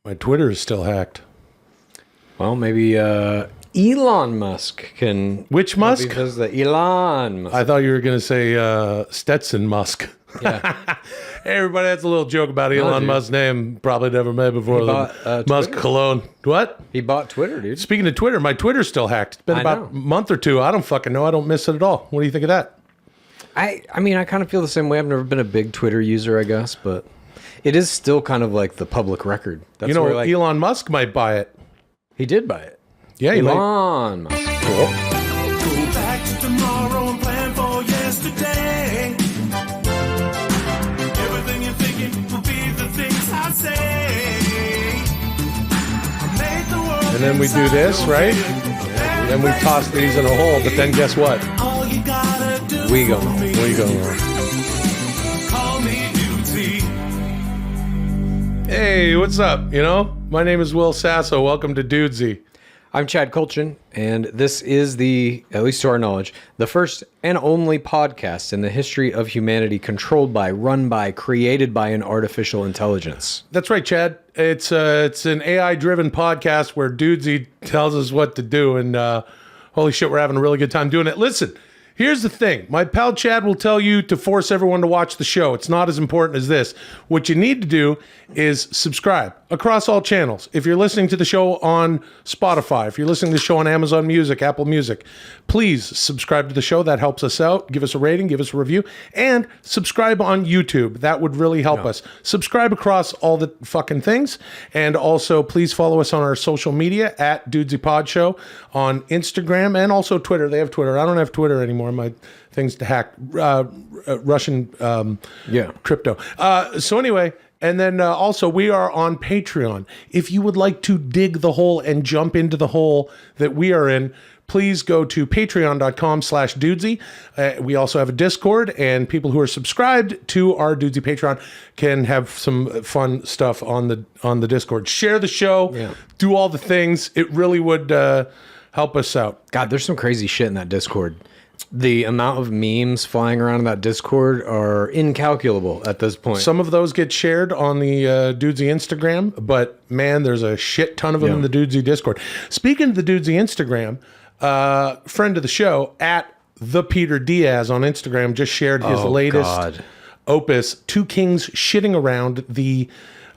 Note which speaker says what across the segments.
Speaker 1: My Twitter is still hacked.
Speaker 2: Well, maybe Elon Musk can...
Speaker 1: Which Musk?
Speaker 2: Because the Elon Musk.
Speaker 1: I thought you were going to say Stetson Musk.
Speaker 2: Yeah.
Speaker 1: Hey, everybody, that's a little joke about Elon Musk's name. Probably never made before.
Speaker 2: He bought,
Speaker 1: Musk cologne. What?
Speaker 2: He bought Twitter, dude.
Speaker 1: Speaking of Twitter, my Twitter's still hacked. It's been about a month or two. I don't fucking know. I don't miss it at all. What do you think of that?
Speaker 2: I mean, I kind of feel the same way. I've never been a big Twitter user, I guess, but it is still kind of like the public record. That's
Speaker 1: you know,
Speaker 2: where, like,
Speaker 1: Elon Musk might buy it.
Speaker 2: He did buy it.
Speaker 1: Yeah,
Speaker 2: Elon Musk. Cool.
Speaker 3: Go back to tomorrow and plan for yesterday. Everything you're thinking will be the things I say. Make the world
Speaker 1: And then we do this, right? Then we toss these in a hole, but then guess what?
Speaker 3: all you gotta do
Speaker 2: We go.
Speaker 3: for me.
Speaker 1: We go.
Speaker 3: Call me Dudesy.
Speaker 1: Hey, what's up? You know, my name is Will Sasso. Welcome to Dudesy.
Speaker 2: I'm Chad Kultgen, and this is at least to our knowledge, the first and only podcast in the history of humanity controlled by, run by, created by an artificial intelligence.
Speaker 1: That's right, Chad. It's an AI-driven podcast where Dudesy tells us what to do, and holy shit, we're having a really good time doing it. Listen, here's the thing. My pal Chad will tell you to force everyone to watch the show. It's not as important as this. What you need to do is subscribe across all channels. If you're listening to the show on Spotify, if you're listening to the show on Amazon Music, Apple Music, please subscribe to the show. That helps us out. Give us a rating, give us a review, and subscribe on YouTube. That would really help us. Subscribe across all the fucking things. And also, please follow us on our social media at Dudesy Pod Show on Instagram and also Twitter. They have Twitter. I don't have Twitter anymore. My thing's to hack Russian crypto. So anyway, and then also we are on Patreon. If you would like to dig the hole and jump into the hole that we are in, please go to patreon.com/Dudesy. We also have a Discord, and people who are subscribed to our Dudesy Patreon can have some fun stuff on the Discord. Share the show, do all the things. It really would help us out.
Speaker 2: God, there's some crazy shit in that Discord. The amount of memes flying around in that Discord are incalculable at this point.
Speaker 1: Some of those get shared on the Dudesy Instagram, but man, there's a shit ton of them in the Dudesy Discord. Speaking of the Dudesy Instagram, friend of the show, at the Peter Diaz on Instagram, just shared his latest opus, Two Kings Shitting Around, the,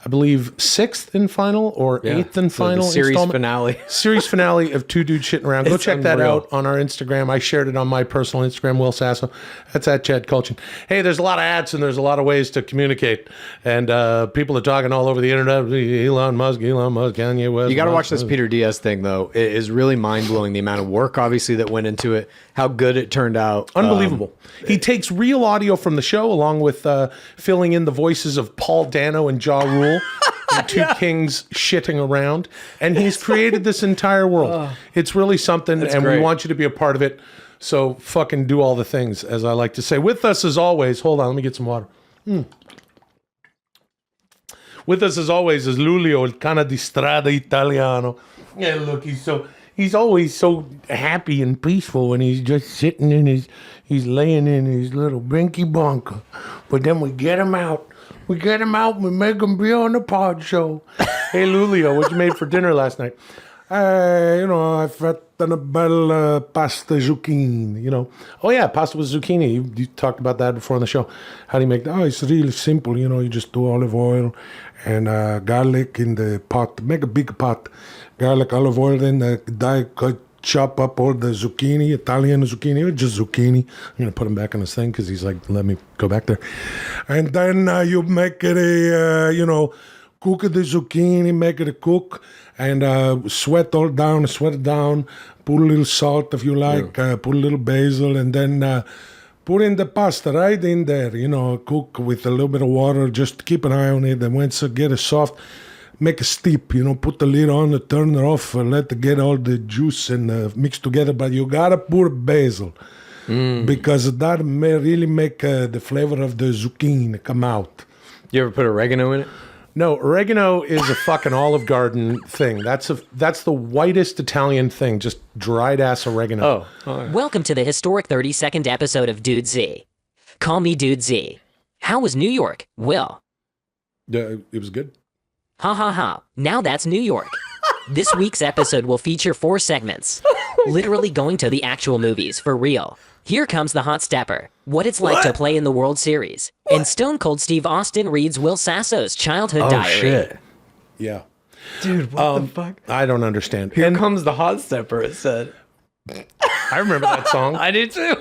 Speaker 1: I believe, 6th and final or 8th and final
Speaker 2: the series
Speaker 1: installment.
Speaker 2: finale.
Speaker 1: Series finale of Two Dudes Shitting Around. Go check that out on our Instagram. I shared it on my personal Instagram, Will Sasso. That's at Chad Kultgen. Hey, there's a lot of ads and there's a lot of ways to communicate. And people are talking all over the internet. Elon Musk, Kanye West.
Speaker 2: You got to watch this Peter Diaz thing, though. It is really mind-blowing, the amount of work, obviously, that went into it, how good it turned out.
Speaker 1: Unbelievable. He takes real audio from the show along with filling in the voices of Paul Dano and Ja Rule. Two Kings Shitting Around, and he's created this entire world. It's really something, and
Speaker 2: great.
Speaker 1: we want you to be a part of it. So fucking do all the things, as I like to say. With us as always, hold on, let me get some water. With us as always is Lulio, il cane di strada italiano. Yeah, look, he's always so happy and peaceful when he's just sitting he's laying in his little binky bunker. But then we get him out. We make him be on the pod show. Hey, Lulio, what you made for dinner last night? I fattened a bella pasta zucchini, Oh, yeah, pasta with zucchini. You talked about that before on the show. How do you make that? Oh, it's really simple, You just do olive oil and garlic in the pot. Make a big pot. Garlic, olive oil, then chop up all the zucchini, Italian zucchini, or just zucchini. I'm going to put him back on his thing because he's like, let me go back there. And then you make it cook the zucchini, make it cook, and sweat it down, put a little salt if you like, put a little basil, and then put in the pasta right in there, cook with a little bit of water, just keep an eye on it, and once it gets soft, make a steep, put the lid on, turn it off, let it get all the juice and mix together. But you gotta put basil because that may really make the flavor of the zucchini come out.
Speaker 2: You ever put oregano in it?
Speaker 1: No, oregano is a fucking Olive Garden thing. That's the whitest Italian thing, just dried ass oregano.
Speaker 2: Oh.
Speaker 4: Welcome to the historic 32nd episode of Dudesy. Call me Dudesy. How was New York, Will?
Speaker 1: It was good.
Speaker 4: Ha ha ha. Now that's New York. This week's episode will feature 4 segments. Literally going to the actual movies, for real. Here comes the Hotstepper, what it's like to play in the World Series. And Stone Cold Steve Austin reads Will Sasso's childhood diary.
Speaker 2: Shit.
Speaker 1: Yeah.
Speaker 2: Dude, what the fuck?
Speaker 1: I don't understand.
Speaker 2: Here
Speaker 1: And
Speaker 2: comes the Hotstepper, it said.
Speaker 1: I remember that song.
Speaker 2: I do too.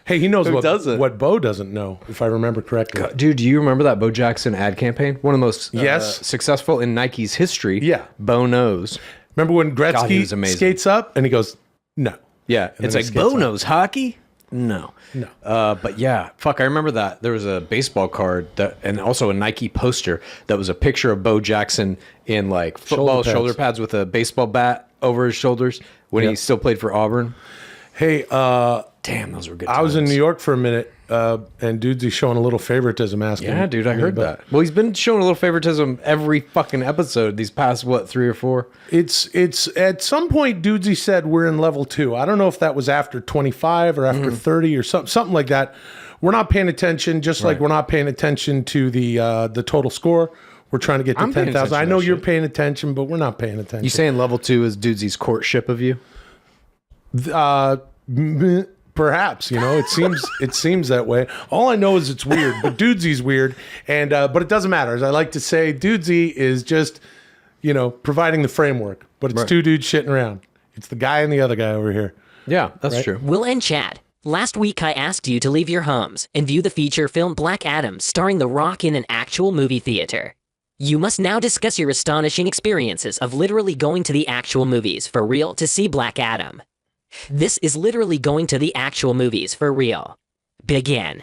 Speaker 1: Hey, he knows
Speaker 2: doesn't?
Speaker 1: what Bo doesn't know, if I remember correctly.
Speaker 2: Dude, do you remember that Bo Jackson ad campaign? One of the most
Speaker 1: Yes.
Speaker 2: successful in Nike's history.
Speaker 1: Yeah.
Speaker 2: Bo knows.
Speaker 1: Remember when
Speaker 2: he
Speaker 1: Gretzky
Speaker 2: was amazing.
Speaker 1: skates up and he goes, no.
Speaker 2: Yeah,
Speaker 1: And
Speaker 2: it's
Speaker 1: then
Speaker 2: like
Speaker 1: he
Speaker 2: Bo
Speaker 1: skates up.
Speaker 2: knows hockey? No.
Speaker 1: No.
Speaker 2: But yeah, fuck, I remember that. There was a baseball card and also a Nike poster that was a picture of Bo Jackson in like football shoulder pads with a baseball bat over his shoulders when he still played for Auburn.
Speaker 1: Hey,
Speaker 2: Damn, those were good
Speaker 1: I was in
Speaker 2: times.
Speaker 1: New York for a minute, and Dudesy's showing a little favoritism asking.
Speaker 2: Yeah, dude, I
Speaker 1: me
Speaker 2: heard
Speaker 1: about-
Speaker 2: that. Well, he's been showing a little favoritism every fucking episode these past, 3 or 4?
Speaker 1: It's at some point, Dudesy said we're in level 2. I don't know if that was after 25 or after 30 or something like that. We're not paying attention, just like we're not paying attention to the total score. We're trying to get to
Speaker 2: I'm paying
Speaker 1: 10,000. I
Speaker 2: attention to
Speaker 1: know
Speaker 2: that
Speaker 1: you're
Speaker 2: shit.
Speaker 1: paying attention, but we're not paying attention.
Speaker 2: You saying level 2 is Dudesy's courtship of you?
Speaker 1: Perhaps, it seems that way. All I know is it's weird, but Dudesy's weird, and but it doesn't matter. As I like to say, Dudesy is just providing the framework, but it's two dudes shitting around. It's the guy and the other guy over here.
Speaker 2: Yeah, that's true.
Speaker 4: Will and Chad. Last week I asked you to leave your homes and view the feature film Black Adam starring The Rock in an actual movie theater. You must now discuss your astonishing experiences of literally going to the actual movies for real to see Black Adam. This is literally going to the actual movies for real. Begin.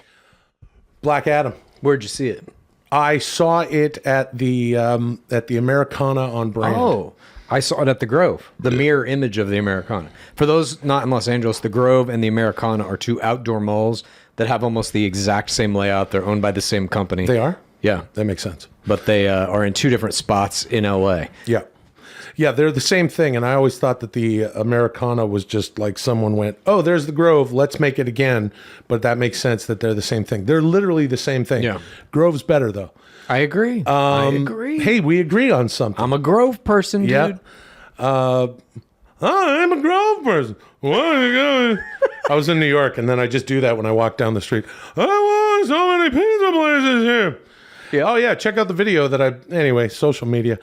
Speaker 1: Black Adam.
Speaker 2: Where'd you see it?
Speaker 1: I saw it at the Americana on Brand.
Speaker 2: Oh, I saw it at the Grove, the mirror image of the Americana. For those not in Los Angeles, the Grove and the Americana are 2 outdoor malls that have almost the exact same layout. They're owned by the same company.
Speaker 1: They are?
Speaker 2: Yeah.
Speaker 1: That makes sense.
Speaker 2: But they are in 2 different spots in LA.
Speaker 1: Yeah. Yeah, they're the same thing. And I always thought that the Americana was just like someone went, oh, there's the Grove, let's make it again. But that makes sense that they're the same thing. They're literally the same thing.
Speaker 2: Yeah.
Speaker 1: Grove's better, though.
Speaker 2: I agree. I agree.
Speaker 1: Hey, we agree on something.
Speaker 2: I'm a Grove person, dude.
Speaker 1: Yeah. I'm a Grove person. What are you going? I was in New York, and then I just do that when I walk down the street. I want so many pizza places here.
Speaker 2: Yeah.
Speaker 1: Oh, yeah. Check out the video anyway, social media.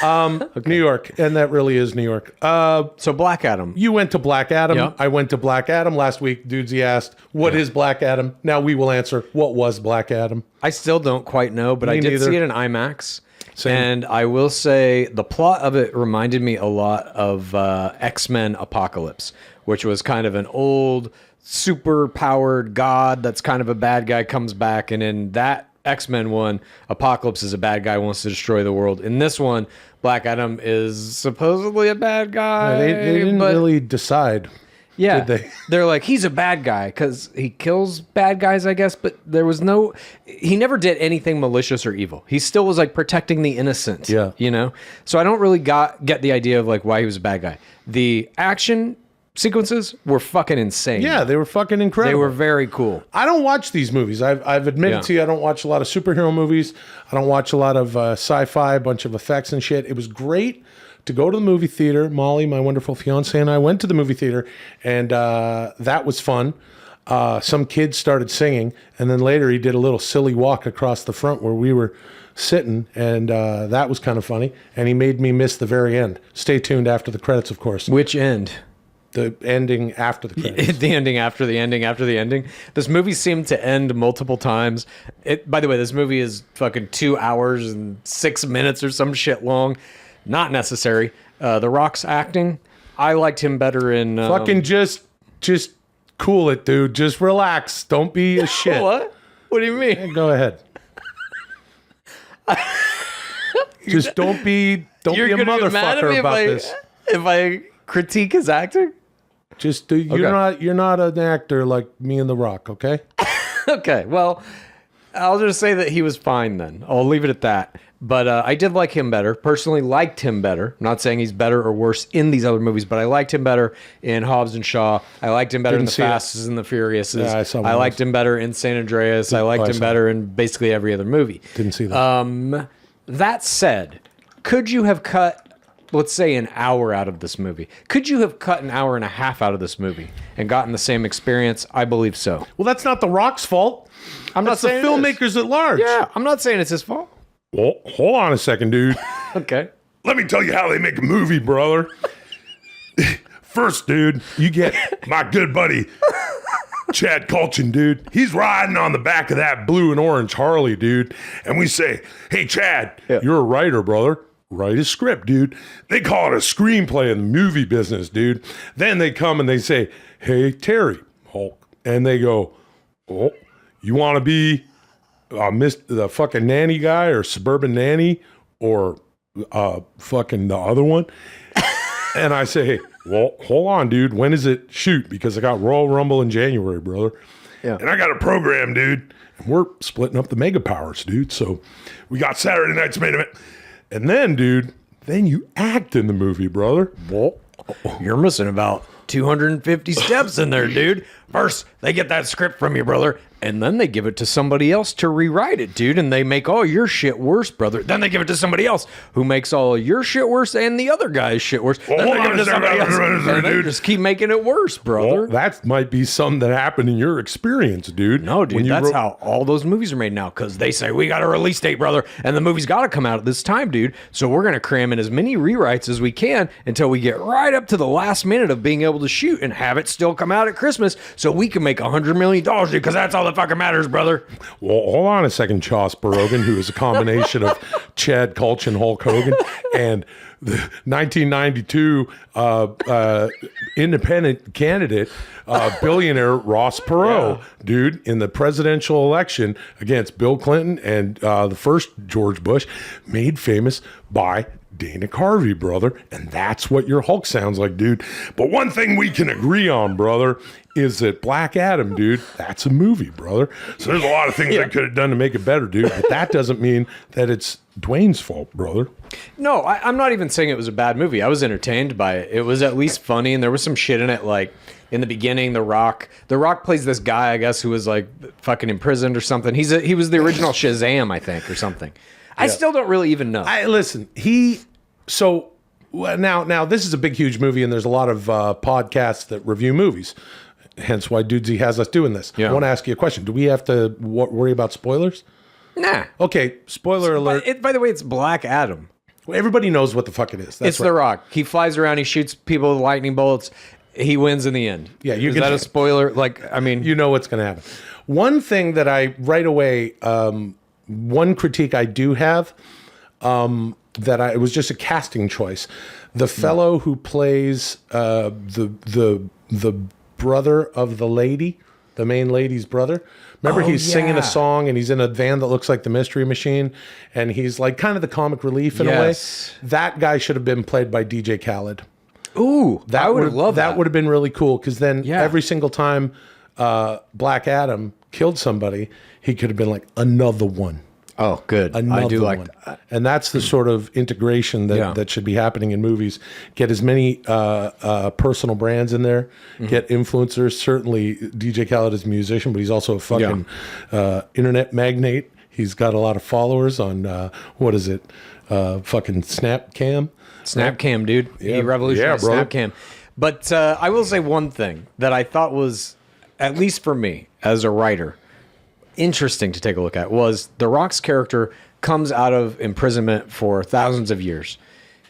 Speaker 1: New York. And that really is New York.
Speaker 2: So Black Adam.
Speaker 1: You went to Black Adam.
Speaker 2: Yeah.
Speaker 1: I went to Black Adam last week. Dudesy asked, what is Black Adam? Now we will answer, what was Black Adam?
Speaker 2: I still don't quite know, but
Speaker 1: Me
Speaker 2: I did
Speaker 1: neither.
Speaker 2: see it in IMAX.
Speaker 1: Same.
Speaker 2: And I will say the plot of it reminded me a lot of X-Men Apocalypse, which was kind of an old, super-powered god that's kind of a bad guy comes back. And in that X-Men one, Apocalypse is a bad guy, wants to destroy the world. In this one, Black Adam is supposedly a bad guy.
Speaker 1: They didn't
Speaker 2: but-
Speaker 1: really decide.
Speaker 2: Yeah,
Speaker 1: Did they?
Speaker 2: They're like, he's a bad guy because he kills bad guys, I guess. But he never did anything malicious or evil. He still was like protecting the innocent.
Speaker 1: Yeah.
Speaker 2: So I don't really get the idea of like why he was a bad guy. The action sequences were fucking insane.
Speaker 1: Yeah, they were fucking incredible.
Speaker 2: They were very cool.
Speaker 1: I don't watch these movies. I've admitted
Speaker 2: Yeah.
Speaker 1: to you, I don't watch a lot of superhero movies. I don't watch a lot of sci-fi, a bunch of effects and shit. It was great to go to the movie theater. Molly, my wonderful fiance, and I went to the movie theater, and that was fun. Some kids started singing, and then later he did a little silly walk across the front where we were sitting, and that was kind of funny. And he made me miss the very end. Stay tuned after the credits, of course.
Speaker 2: Which end?
Speaker 1: The ending after the credits.
Speaker 2: The ending after the ending after the ending. This movie seemed to end multiple times. By the way, this movie is fucking 2 hours and 6 minutes or some shit long. Not necessary. The Rock's acting, I liked him better in...
Speaker 1: Fucking just cool it, dude. Just relax. Don't be a shit.
Speaker 2: What? What do you mean?
Speaker 1: Go ahead. Just don't be a
Speaker 2: You're gonna be mad at me
Speaker 1: motherfucker about this.
Speaker 2: if I critique his acting?
Speaker 1: Just you're not an actor like me and The Rock, okay?
Speaker 2: Okay, well, I'll just say that he was fine then. I'll leave it at that. But I did like him better. Personally liked him better. I'm not saying he's better or worse in these other movies, but I liked him better in Hobbs and Shaw. I liked him better in
Speaker 1: Didn't
Speaker 2: The
Speaker 1: see it.
Speaker 2: Fast and the Furious.
Speaker 1: Yeah, I saw one
Speaker 2: I
Speaker 1: of
Speaker 2: liked
Speaker 1: those.
Speaker 2: him better in San Andreas. I liked
Speaker 1: I
Speaker 2: him
Speaker 1: saw
Speaker 2: better in basically every other movie.
Speaker 1: Didn't see that.
Speaker 2: That said, Could you have cut, let's say, an hour out of this movie? Could you have cut an hour and a half out of this movie and gotten the same experience? I believe so.
Speaker 1: Well, that's not The Rock's fault.
Speaker 2: I'm not
Speaker 1: That's the
Speaker 2: saying it is.
Speaker 1: filmmakers at large.
Speaker 2: Yeah, I'm not saying it's his fault.
Speaker 1: Well, hold on a second, dude.
Speaker 2: Okay.
Speaker 1: Let me tell you how they make a movie, brother. First, dude, you get my good buddy, Chad Kultgen, dude. He's riding on the back of that blue and orange Harley, dude. And we say, hey, Chad, you're a writer, brother. Write a script, dude. They call it a screenplay in the movie business, dude. Then they come and they say, hey, Terry, Hulk. And they go, oh, you want to be the fucking nanny guy or suburban nanny or fucking the other one? And I say, hey, well, hold on, dude. When is it shoot? Because I got Royal Rumble in January, brother.
Speaker 2: Yeah.
Speaker 1: And I got a program, dude. And we're splitting up the mega powers, dude. So we got Saturday night's main event. And then, dude, then you act in the movie, brother.
Speaker 2: Well, you're missing about 250 steps in there, dude. First, they get that script from you, brother, and then they give it to somebody else to rewrite it, dude, and they make all your shit worse, brother. Then they give it to somebody else who makes all your shit worse and the other guy's shit worse.
Speaker 1: Well,
Speaker 2: then
Speaker 1: hold
Speaker 2: they give
Speaker 1: on
Speaker 2: it
Speaker 1: a
Speaker 2: to somebody else,
Speaker 1: second,
Speaker 2: and they
Speaker 1: dude.
Speaker 2: just keep making it worse, brother.
Speaker 1: Well, that might be something that happened in your experience, dude.
Speaker 2: No, dude,
Speaker 1: When you
Speaker 2: that's
Speaker 1: wrote-
Speaker 2: how all those movies are made now, because they say, we got a release date, brother, and the movie's got to come out at this time, dude. So we're going to cram in as many rewrites as we can until we get right up to the last minute of being able to shoot and have it still come out at Christmas so we can make $100 million, dude, because that's all that fucking matters, brother.
Speaker 1: Well, hold on a second, Chas Rogan, who is a combination of Chad Kultgen, Hulk Hogan, and the 1992 independent candidate, billionaire Ross Perot, dude, in the presidential election against Bill Clinton and the first George Bush, made famous by Dana Carvey, brother. And that's what your Hulk sounds like, dude. But one thing we can agree on, brother, is that Black Adam, dude, that's a movie, brother. So there's a lot of things I could have done to make it better, dude. But that doesn't mean that it's Dwayne's fault, brother.
Speaker 2: No, I'm not even saying it was a bad movie. I was entertained by it. It was at least funny, and there was some shit in it, like in the beginning, The Rock plays this guy, I guess, who was like fucking imprisoned or something. He was the original Shazam, I think, or something. I still don't really even know.
Speaker 1: Now this is a big, huge movie, and there's a lot of podcasts that review movies. Hence why Dudesy has us doing this.
Speaker 2: Yeah.
Speaker 1: I want to ask you a question. Do we have to worry about spoilers?
Speaker 2: Nah.
Speaker 1: Okay, spoiler alert.
Speaker 2: By the way, it's Black Adam.
Speaker 1: Everybody knows what the fuck it is. That's
Speaker 2: It's The Rock. He flies around. He shoots people with lightning bolts. He wins in the end.
Speaker 1: Yeah,
Speaker 2: is that a spoiler? Like, I mean,
Speaker 1: You know what's going to happen. One thing that I right away, one critique I do have, it was just a casting choice. The fellow who plays the brother of the lady, the main lady's brother. Remember, he's singing a song and he's in a van that looks like the Mystery Machine, and he's like kind of the comic relief in a way.
Speaker 2: Yes.
Speaker 1: That guy should have been played by DJ Khaled.
Speaker 2: ooh, I would have loved
Speaker 1: That would have been really cool, because then
Speaker 2: Yeah.
Speaker 1: every single time Black Adam killed somebody, he could have been like, another one.
Speaker 2: Oh, good.
Speaker 1: Another
Speaker 2: I do like
Speaker 1: one.
Speaker 2: that.
Speaker 1: And that's the sort of integration that should be happening in movies. Get as many personal brands in there.
Speaker 2: Mm-hmm.
Speaker 1: Get influencers. Certainly, DJ Khaled is a musician, but he's also a fucking internet magnate. He's got a lot of followers on, fucking Snapcam.
Speaker 2: Snapcam, dude.
Speaker 1: Yeah.
Speaker 2: He revolutionized
Speaker 1: Yeah, bro.
Speaker 2: Snapcam. But I will say one thing that I thought was, at least for me as a writer, interesting to take a look at was The Rock's character comes out of imprisonment for thousands of years.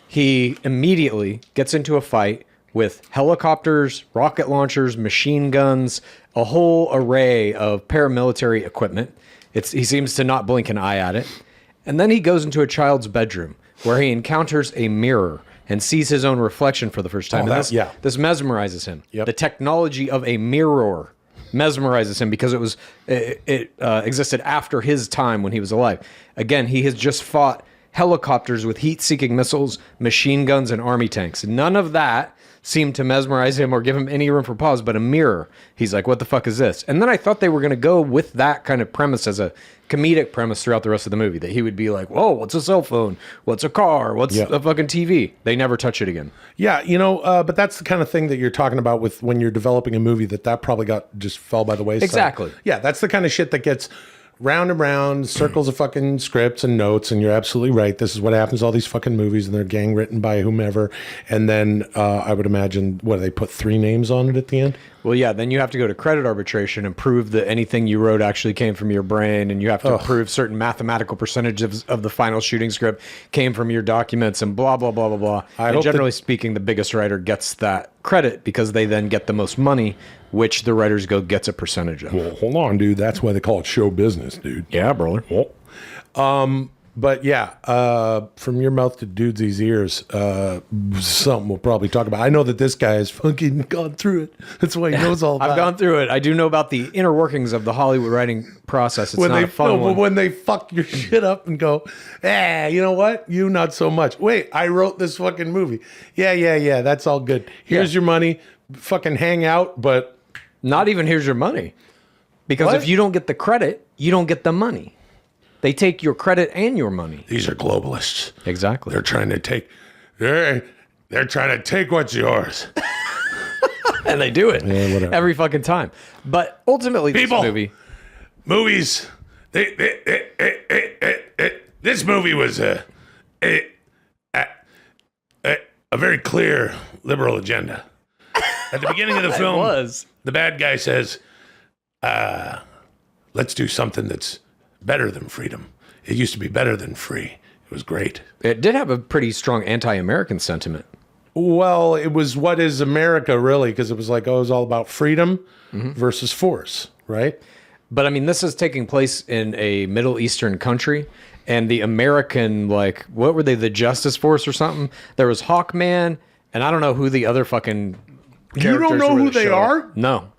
Speaker 2: He immediately gets into a fight with helicopters, rocket launchers, machine guns, a whole array of paramilitary equipment. He seems to not blink an eye at it. And then he goes into a child's bedroom where he encounters a mirror and sees his own reflection for the first time. This mesmerizes him.
Speaker 1: Yep.
Speaker 2: The technology of a mirror mesmerizes him because it existed after his time when he was alive. Again, he has just fought helicopters with heat-seeking missiles, machine guns, and army tanks. None of that seemed to mesmerize him or give him any room for pause, but a mirror. He's like, what the fuck is this? And then I thought they were going to go with that kind of premise as a comedic premise throughout the rest of the movie, that he would be like, whoa, what's a cell phone? What's a car? What's a fucking TV? They never touch it again.
Speaker 1: Yeah, but that's the kind of thing that you're talking about with when you're developing a movie that probably just fell by the wayside.
Speaker 2: Exactly.
Speaker 1: Yeah, that's the kind of shit that gets round and round, circles of fucking scripts and notes, and you're absolutely right. This is what happens to all these fucking movies, and they're gang written by whomever. And then I would imagine, what, they put 3 names on it at the end?
Speaker 2: Well, yeah, then you have to go to credit arbitration and prove that anything you wrote actually came from your brain, and you have to prove certain mathematical percentages of the final shooting script came from your documents, and blah, blah, blah, blah, blah. And generally speaking, the biggest writer gets that credit because they then get the most money, which the Writers Guild gets a percentage of.
Speaker 1: Well, hold on, dude. That's why they call it show business, dude.
Speaker 2: Yeah, brother.
Speaker 1: But yeah, from your mouth to Dudesy's ears, something we'll probably talk about. I know that this guy has fucking gone through it. That's why he knows all about it.
Speaker 2: I've gone through it. I do know about the inner workings of the Hollywood writing process. It's not a fun one.
Speaker 1: When they fuck your shit up and go, you know what? You not so much. Wait, I wrote this fucking movie. Yeah. That's all good. Here's your money. Fucking hang out, but...
Speaker 2: Not even here's your money. Because if you don't get the credit, you don't get the money. They take your credit and your money.
Speaker 1: These are globalists.
Speaker 2: Exactly.
Speaker 1: They're trying to take... They're trying to take what's yours.
Speaker 2: And they do it every fucking time. But ultimately,
Speaker 1: People,
Speaker 2: this movie...
Speaker 1: Movies... This movie was a very clear liberal agenda. At the beginning of the film, the bad guy says, let's do something that's better than freedom. It used to be better than free. It was great.
Speaker 2: It did have a pretty strong anti-American sentiment.
Speaker 1: Well, it was what is America, really, because it was like, it was all about freedom versus force, right?
Speaker 2: But I mean, this is taking place in a Middle Eastern country, and the American, like, what were they, the Justice Force or something? There was Hawkman, and I don't know who the other fucking...
Speaker 1: You don't know who they are?
Speaker 2: No.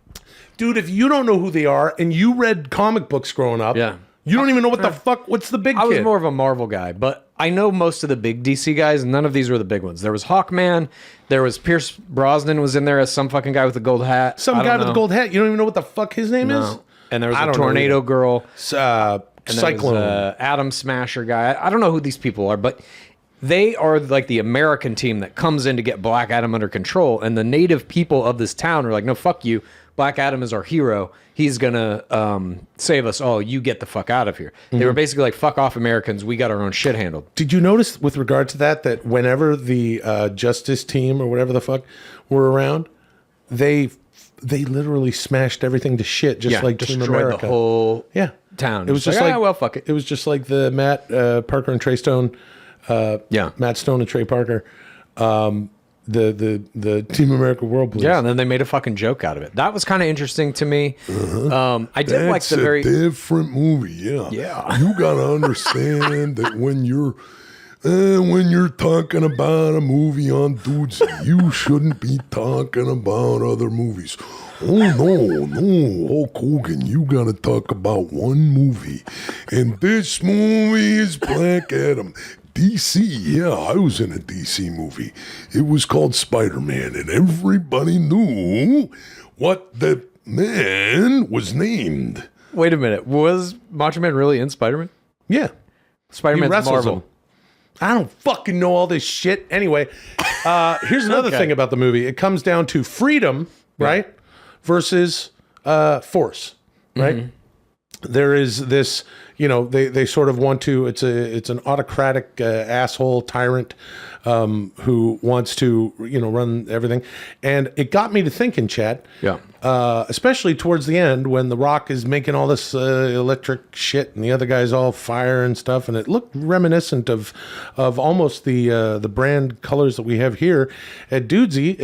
Speaker 1: Dude, if you don't know who they are and you read comic books growing up, you don't even know what the fuck, what's the big kid?
Speaker 2: I was more of a Marvel guy, but I know most of the big DC guys. None of these were the big ones. There was Hawkman. There was Pierce Brosnan was in there as some fucking guy with a gold hat.
Speaker 1: Some guy with a gold hat. You don't even know what the fuck his name is?
Speaker 2: And there was a Tornado Girl.
Speaker 1: Cyclone.
Speaker 2: Atom Smasher guy. I don't know who these people are, but... They are like the American team that comes in to get Black Adam under control. And the native people of this town are like, no, fuck you. Black Adam is our hero. He's going to save us all. You get the fuck out of here. They were basically like, fuck off Americans. We got our own shit handled.
Speaker 1: Did you notice with regard to that whenever the Justice team or whatever the fuck were around, they literally smashed everything to shit, just like Team America.
Speaker 2: The whole town.
Speaker 1: It was just like,
Speaker 2: well, fuck it.
Speaker 1: It was just like the Matt Parker and Trey Stone. Matt Stone and Trey Parker, the Team America World Police.
Speaker 2: Yeah, and then they made a fucking joke out of it. That was kind of interesting to me. I did like the very
Speaker 5: different movie. Yeah. You gotta understand that when you're talking about a movie on Dudes, you shouldn't be talking about other movies. Oh, no, Hulk Hogan, you gotta talk about one movie. And this movie is Black Adam. DC, yeah, I was in a DC movie. It was called Spider-Man, and everybody knew what the man was named.
Speaker 2: Wait a minute. Was Macho Man really in Spider-Man?
Speaker 1: Yeah.
Speaker 2: Spider-Man's Marvel.
Speaker 1: Him. I don't fucking know all this shit. Anyway, here's another thing about the movie. It comes down to freedom, right, versus force, right? There is this, they sort of want to, it's an autocratic asshole tyrant who wants to, run everything. And it got me to thinking, Chad, especially towards the end when The Rock is making all this electric shit and the other guy's all fire and stuff. And it looked reminiscent of almost the brand colors that we have here at Dudesy.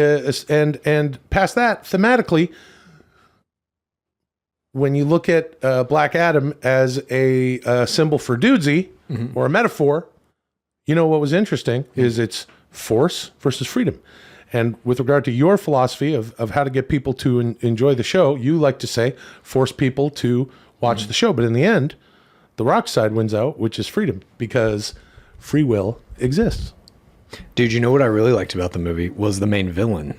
Speaker 1: And past that, thematically, when you look at Black Adam as a symbol for Dudesy or a metaphor, what was interesting is it's force versus freedom. And with regard to your philosophy of how to get people to enjoy the show, you like to say force people to watch the show. But in the end, the Rock side wins out, which is freedom, because free will exists.
Speaker 2: Dude, you know what I really liked about the movie was the main villain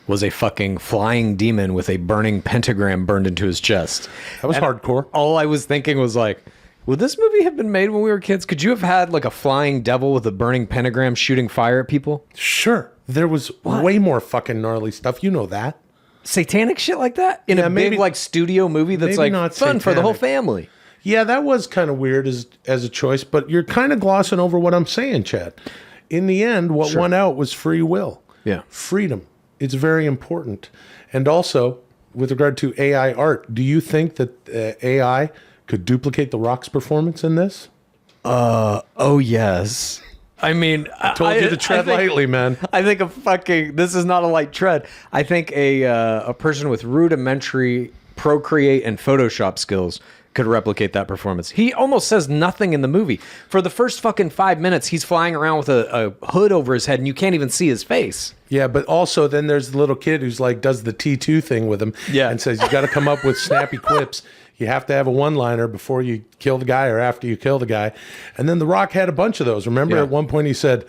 Speaker 2: was a fucking flying demon with a burning pentagram burned into his chest.
Speaker 1: That was hardcore.
Speaker 2: All I was thinking was like, would this movie have been made when we were kids? Could you have had like a flying devil with a burning pentagram shooting fire at people?
Speaker 1: Sure. There was way more fucking gnarly stuff. You know that.
Speaker 2: Satanic shit like that? In a big like studio movie that's like fun for the whole family.
Speaker 1: Yeah, that was kind of weird as a choice, but you're kind of glossing over what I'm saying, Chad. In the end, what won out was free will.
Speaker 2: Yeah.
Speaker 1: Freedom. It's very important. And also, with regard to AI art, do you think that AI could duplicate The Rock's performance in this?
Speaker 2: Oh, yes. I mean, I
Speaker 1: Told you to tread lightly, man.
Speaker 2: I think this is not a light tread. I think a person with rudimentary Procreate and Photoshop skills could replicate that performance. He almost says nothing in the movie. For the first fucking 5 minutes, he's flying around with a hood over his head and you can't even see his face.
Speaker 1: Yeah, but also then there's the little kid who's like does the T2 thing with him and says you got to come up with snappy quips. You have to have a one-liner before you kill the guy or after you kill the guy. And then The Rock had a bunch of those. Remember at one point he said,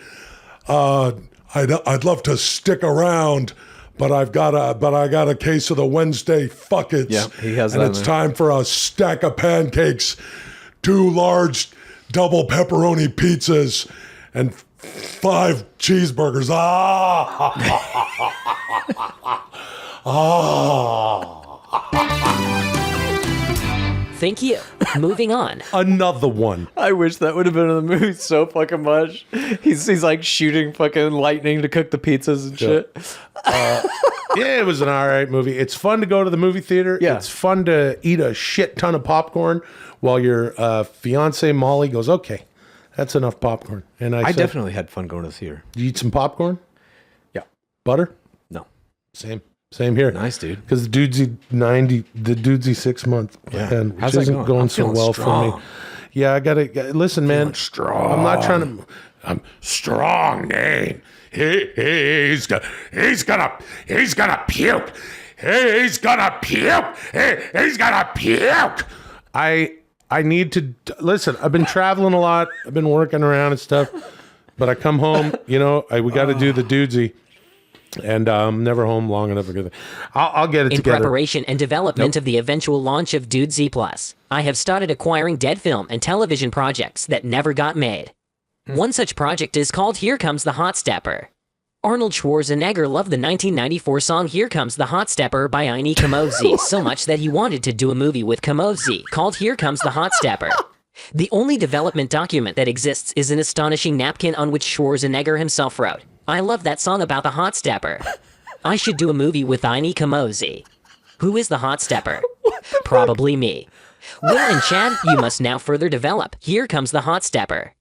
Speaker 5: I'd love to stick around, but I got a case of the Wednesday fuckets.
Speaker 2: Yeah, he has
Speaker 5: and
Speaker 2: that
Speaker 5: it's
Speaker 2: in there.
Speaker 5: time for a stack of pancakes, 2 large double pepperoni pizzas, and 5 cheeseburgers.
Speaker 4: Thank you. Moving on.
Speaker 1: another one.
Speaker 2: I wish that would have been in the movie so fucking much. He's like shooting fucking lightning to cook the pizzas and shit.
Speaker 1: Yeah, it was an all right movie. It's fun to go to the movie theater.
Speaker 2: Yeah.
Speaker 1: It's fun to eat a shit ton of popcorn while your fiance Molly goes, okay, that's enough popcorn. And I said,
Speaker 2: definitely had fun going to the theater.
Speaker 1: you eat some popcorn?
Speaker 2: Yeah.
Speaker 1: Butter?
Speaker 2: No.
Speaker 1: Same here.
Speaker 2: Nice, dude.
Speaker 1: Because the Dudesy 6 month,
Speaker 2: Yeah.
Speaker 1: and
Speaker 2: How's
Speaker 1: which
Speaker 2: that
Speaker 1: isn't
Speaker 2: going?
Speaker 1: going
Speaker 2: I'm
Speaker 1: so
Speaker 2: feeling
Speaker 1: well for
Speaker 2: strong.
Speaker 1: me. Yeah, I gotta listen, man. I'm not trying to.
Speaker 5: I'm strong, Dane. He's gonna puke. He's gonna puke. He's gonna puke.
Speaker 1: I need to listen. I've been traveling a lot. I've been working around and stuff, but I come home. We got to do the Dudesy, and I'm never home long enough. I'll get it
Speaker 4: In
Speaker 1: together.
Speaker 4: preparation and development of the eventual launch of Dudesy Plus, I have started acquiring dead film and television projects that never got made. One such project is called Here Comes the Hotstepper. Arnold Schwarzenegger loved the 1994 song Here Comes the Hotstepper by Aini Kamoze so much that he wanted to do a movie with Kamoze called Here Comes the Hotstepper. The only development document that exists is an astonishing napkin on which Schwarzenegger himself wrote, I love that song about the Hotstepper. I should do a movie with Aini Kamoze. Who is the Hotstepper? Probably me. Will and Chad, you must now further develop. Here comes the Hotstepper.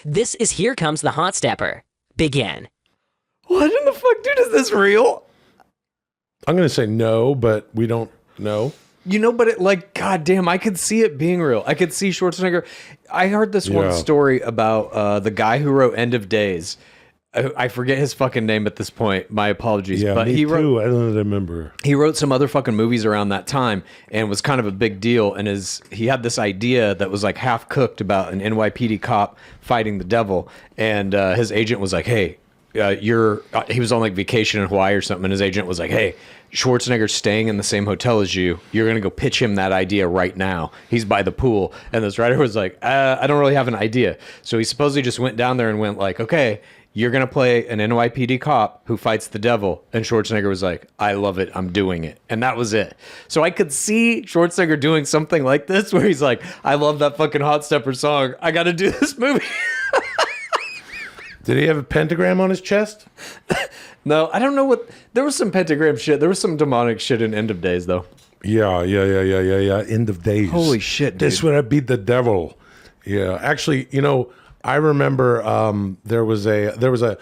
Speaker 4: This is Here Comes the Hotstepper. Begin.
Speaker 2: What in the fuck, dude? Is this real?
Speaker 1: I'm going to say no, but we don't know.
Speaker 2: But it goddamn, I could see it being real. I could see Schwarzenegger. I heard this one
Speaker 1: Yeah.
Speaker 2: story about the guy who wrote End of Days. I forget his fucking name at this point. My apologies.
Speaker 1: Yeah,
Speaker 2: but
Speaker 1: me
Speaker 2: he wrote
Speaker 1: too. I don't remember.
Speaker 2: he wrote some other fucking movies around that time and was kind of a big deal. And he had this idea that was like half cooked about an NYPD cop fighting the devil. And his agent was like, hey, he was on like vacation in Hawaii or something. And his agent was like, hey, Schwarzenegger's staying in the same hotel as you. You're going to go pitch him that idea right now. He's by the pool. And this writer was like, I don't really have an idea. So he supposedly just went down there and went like, okay, you're going to play an NYPD cop who fights the devil. And Schwarzenegger was like, I love it. I'm doing it. And that was it. So I could see Schwarzenegger doing something like this where he's like, I love that fucking Hotstepper song. I got to do this movie.
Speaker 1: Did he have a pentagram on his chest?
Speaker 2: No, I don't know what. There was some pentagram shit. There was some demonic shit in End of Days, though.
Speaker 1: Yeah. End of days.
Speaker 2: Holy shit, dude.
Speaker 1: This would have beat the devil. Yeah. Actually, I remember there was a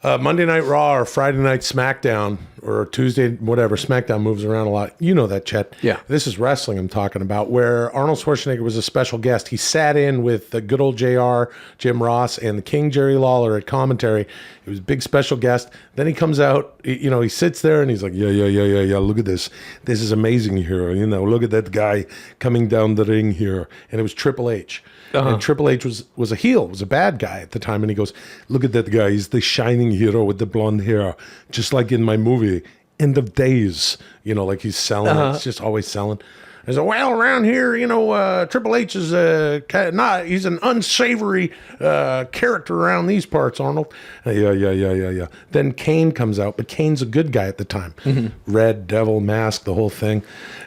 Speaker 1: Monday Night Raw or Friday Night SmackDown or Tuesday, whatever. SmackDown moves around a lot. You know that, Chet.
Speaker 2: Yeah.
Speaker 1: This is wrestling I'm talking about, where Arnold Schwarzenegger was a special guest. He sat in with the good old JR, Jim Ross, and the King, Jerry Lawler at commentary. He was a big special guest. Then he comes out, he sits there and he's like, yeah. Look at this. This is amazing here. Look at that guy coming down the ring here. And it was Triple H. And Triple H was a heel, was a bad guy at the time. And he goes, look at that guy. He's the shining hero with the blonde hair, just like in my movie, End of Days. Like he's selling. It's just always selling. I said, well, around here, Triple H is he's an unsavory character around these parts, Arnold. Yeah. Then Kane comes out, but Kane's a good guy at the time. Red devil mask, the whole thing.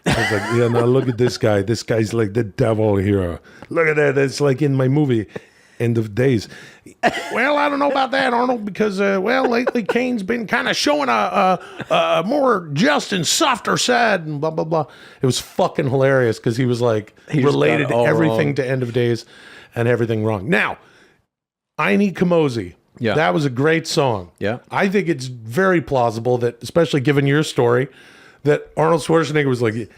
Speaker 1: I was like, yeah, now look at this guy. This guy's like the devil here. Look at that. It's like in my movie, End of Days. Well, I don't know about that, Arnold, because, lately Kane's been kind of showing a more just and softer side and blah, blah, blah. It was fucking hilarious because he was like related everything to End of Days and everything wrong. Now, I Need Kamosi.
Speaker 2: Yeah.
Speaker 1: That was a great song.
Speaker 2: Yeah.
Speaker 1: I think it's very plausible that, especially given your story, that Arnold Schwarzenegger was like,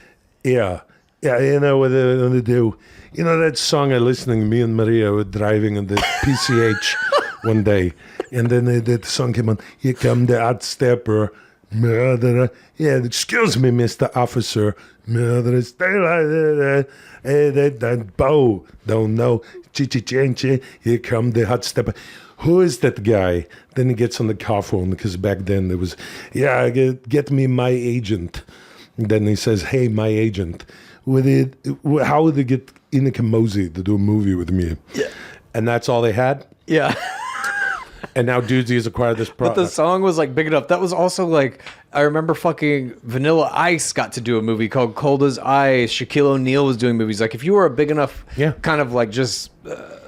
Speaker 1: yeah, you know what I'm going to do. You know that song I listening, me and Maria were driving on the PCH one day, and then that song came on, here come the Hotstepper, murderer. Yeah, excuse me, Mr. Officer, murderer, stay like that, bow, don't know, chi-chi-chi-chi, here come the Hotstepper. Who is that guy? Then he gets on the car phone, because back then there was, get me my agent. And then he says, hey, my agent, how would they get Ina Kamosi to do a movie with me? Yeah. And that's all they had?
Speaker 2: Yeah.
Speaker 1: And now Dudesy has acquired this product.
Speaker 2: But the song was like big enough. That was also like, I remember fucking Vanilla Ice got to do a movie called Cold as Ice. Shaquille O'Neal was doing movies. Like if you were a big enough kind of like just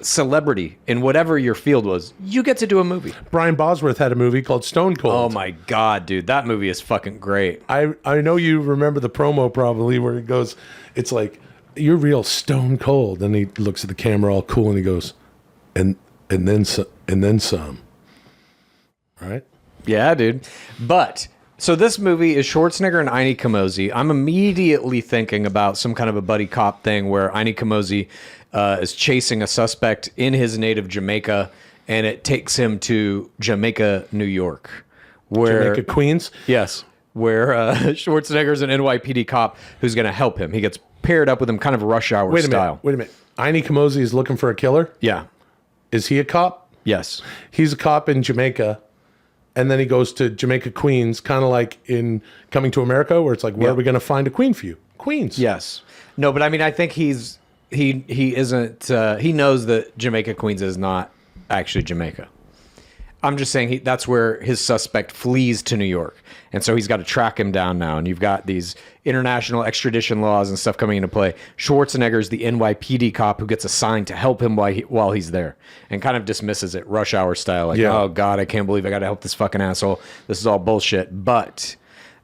Speaker 2: celebrity in whatever your field was, you get to do a movie.
Speaker 1: Brian Bosworth had a movie called Stone Cold.
Speaker 2: Oh my God, dude. That movie is fucking great.
Speaker 1: I know you remember the promo probably where it goes, it's like, you're real stone cold. And he looks at the camera all cool and he goes, and then some. Right?
Speaker 2: Yeah, dude. But so this movie is Schwarzenegger and Ine Kamosi. I'm immediately thinking about some kind of a buddy cop thing where Ine Kamosi is chasing a suspect in his native Jamaica, and it takes him to Jamaica, New York.
Speaker 1: Jamaica, Queens?
Speaker 2: Yes. Where Schwarzenegger's an NYPD cop who's going to help him. He gets paired up with him kind of rush hour style.
Speaker 1: Wait a minute. Ine Kamosi is looking for a killer?
Speaker 2: Yeah.
Speaker 1: Is he a cop?
Speaker 2: Yes.
Speaker 1: He's a cop in Jamaica. And then he goes to Jamaica, Queens, kind of like in Coming to America, where it's like, where are we going to find a queen for you? Queens.
Speaker 2: Yes. No, but I mean, I think he isn't. He knows that Jamaica, Queens is not actually Jamaica. I'm just saying that's where his suspect flees to New York. And so he's got to track him down now. And you've got these international extradition laws and stuff coming into play. Schwarzenegger's the NYPD cop who gets assigned to help him while he's there and kind of dismisses it rush hour style. Like, oh, God, I can't believe I got to help this fucking asshole. This is all bullshit. But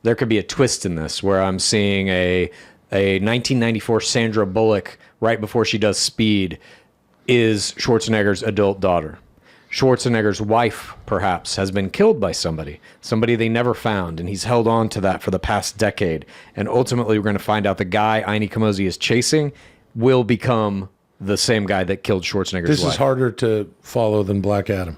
Speaker 2: there could be a twist in this where I'm seeing a 1994 Sandra Bullock right before she does Speed is Schwarzenegger's adult daughter. Schwarzenegger's wife, perhaps, has been killed by somebody they never found, and he's held on to that for the past decade. And ultimately, we're going to find out the guy Ine Kamosi is chasing will become the same guy that killed Schwarzenegger's wife.
Speaker 1: This is harder to follow than Black Adam.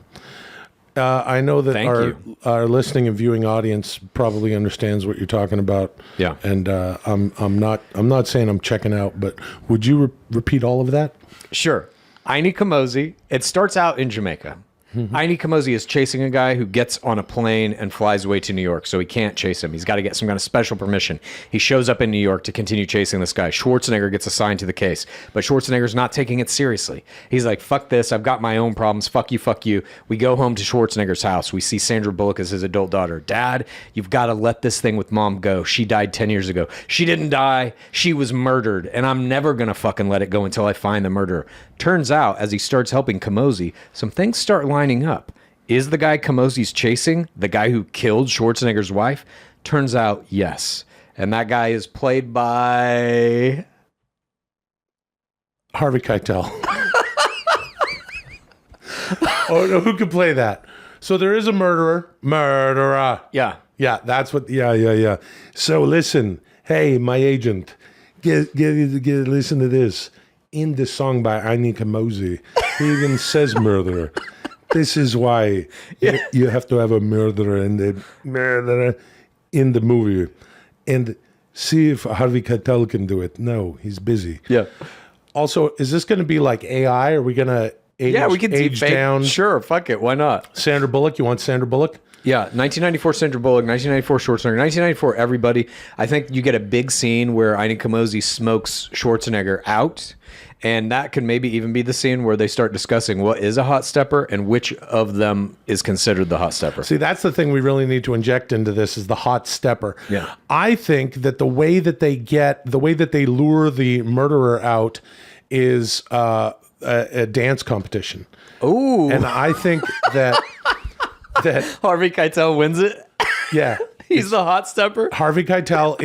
Speaker 1: I know that our listening and viewing audience probably understands what you're talking about.
Speaker 2: Yeah.
Speaker 1: And I'm not saying I'm checking out, but would you repeat all of that?
Speaker 2: Sure. Ine Kamosi, it starts out in Jamaica. Ine Kamosi is chasing a guy who gets on a plane and flies away to New York, so he can't chase him. He's got to get some kind of special permission. He shows up in New York to continue chasing this guy. Schwarzenegger gets assigned to the case, but Schwarzenegger's not taking it seriously. He's like, fuck this, I've got my own problems, fuck you, fuck you. We go home to Schwarzenegger's house. We see Sandra Bullock as his adult daughter. Dad, you've got to let this thing with Mom go. She died 10 years ago. She didn't die, she was murdered, and I'm never going to fucking let it go until I find the murderer. Turns out, as he starts helping Kamosi, some things start lining up. Is the guy Kamosi's chasing the guy who killed Schwarzenegger's wife? Turns out, yes. And that guy is played by
Speaker 1: Harvey Keitel. Oh, no, who could play that? So there is a murderer.
Speaker 2: Yeah.
Speaker 1: Yeah, that's what, yeah. So listen, hey, my agent, get listen to this. In the song by Ine Kamosi, he even says murderer. This is why you have to have a murderer in the movie. And see if Harvey Keitel can do it. No, he's busy.
Speaker 2: Yeah.
Speaker 1: Also, is this going to be like AI? Are we going to
Speaker 2: Yeah, we can
Speaker 1: age
Speaker 2: debate.
Speaker 1: down.
Speaker 2: Sure, fuck it. Why not?
Speaker 1: Sandra Bullock. You want Sandra Bullock?
Speaker 2: Yeah, 1994 Sandra Bullock, 1994 Schwarzenegger, 1994 everybody. I think you get a big scene where Ina Kamosi smokes Schwarzenegger out, and that could maybe even be the scene where they start discussing what is a hot stepper and which of them is considered the hot stepper.
Speaker 1: See, that's the thing we really need to inject into this is the hot stepper.
Speaker 2: Yeah.
Speaker 1: I think that the way that they lure the murderer out is a dance competition.
Speaker 2: Ooh.
Speaker 1: And I think that
Speaker 2: Harvey Keitel wins it.
Speaker 1: yeah.
Speaker 2: He's the hot stepper.
Speaker 1: Harvey Keitel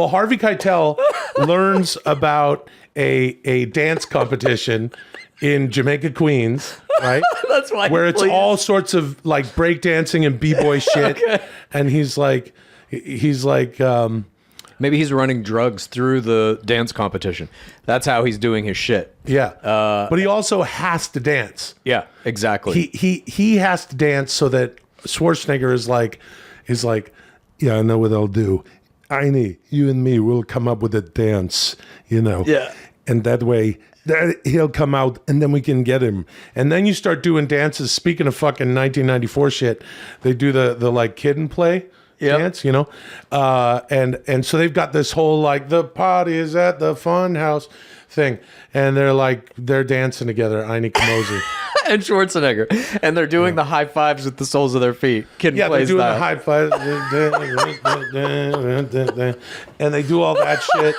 Speaker 1: Harvey Keitel learns about a dance competition in Jamaica, Queens, right?
Speaker 2: That's why.
Speaker 1: Where it's all sorts of like breakdancing and b-boy shit.
Speaker 2: Okay.
Speaker 1: And he's like
Speaker 2: maybe he's running drugs through the dance competition. That's how he's doing his shit.
Speaker 1: yeah. But he also has to dance.
Speaker 2: Yeah, exactly.
Speaker 1: He has to dance so that Schwarzenegger is like, yeah, I know what I'll do. Ine, you and me will come up with a dance,
Speaker 2: Yeah.
Speaker 1: And that way he'll come out and then we can get him. And then you start doing dances. Speaking of fucking 1994 shit, they do the like kid and play dance, and so they've got this whole like the party is at the fun house thing. And they're dancing together, Ine Kamosi.
Speaker 2: And Schwarzenegger. And they're doing the high fives with the soles of their feet. Kid
Speaker 1: Yeah, they're
Speaker 2: plays
Speaker 1: doing
Speaker 2: that.
Speaker 1: the high five, and they do all that shit,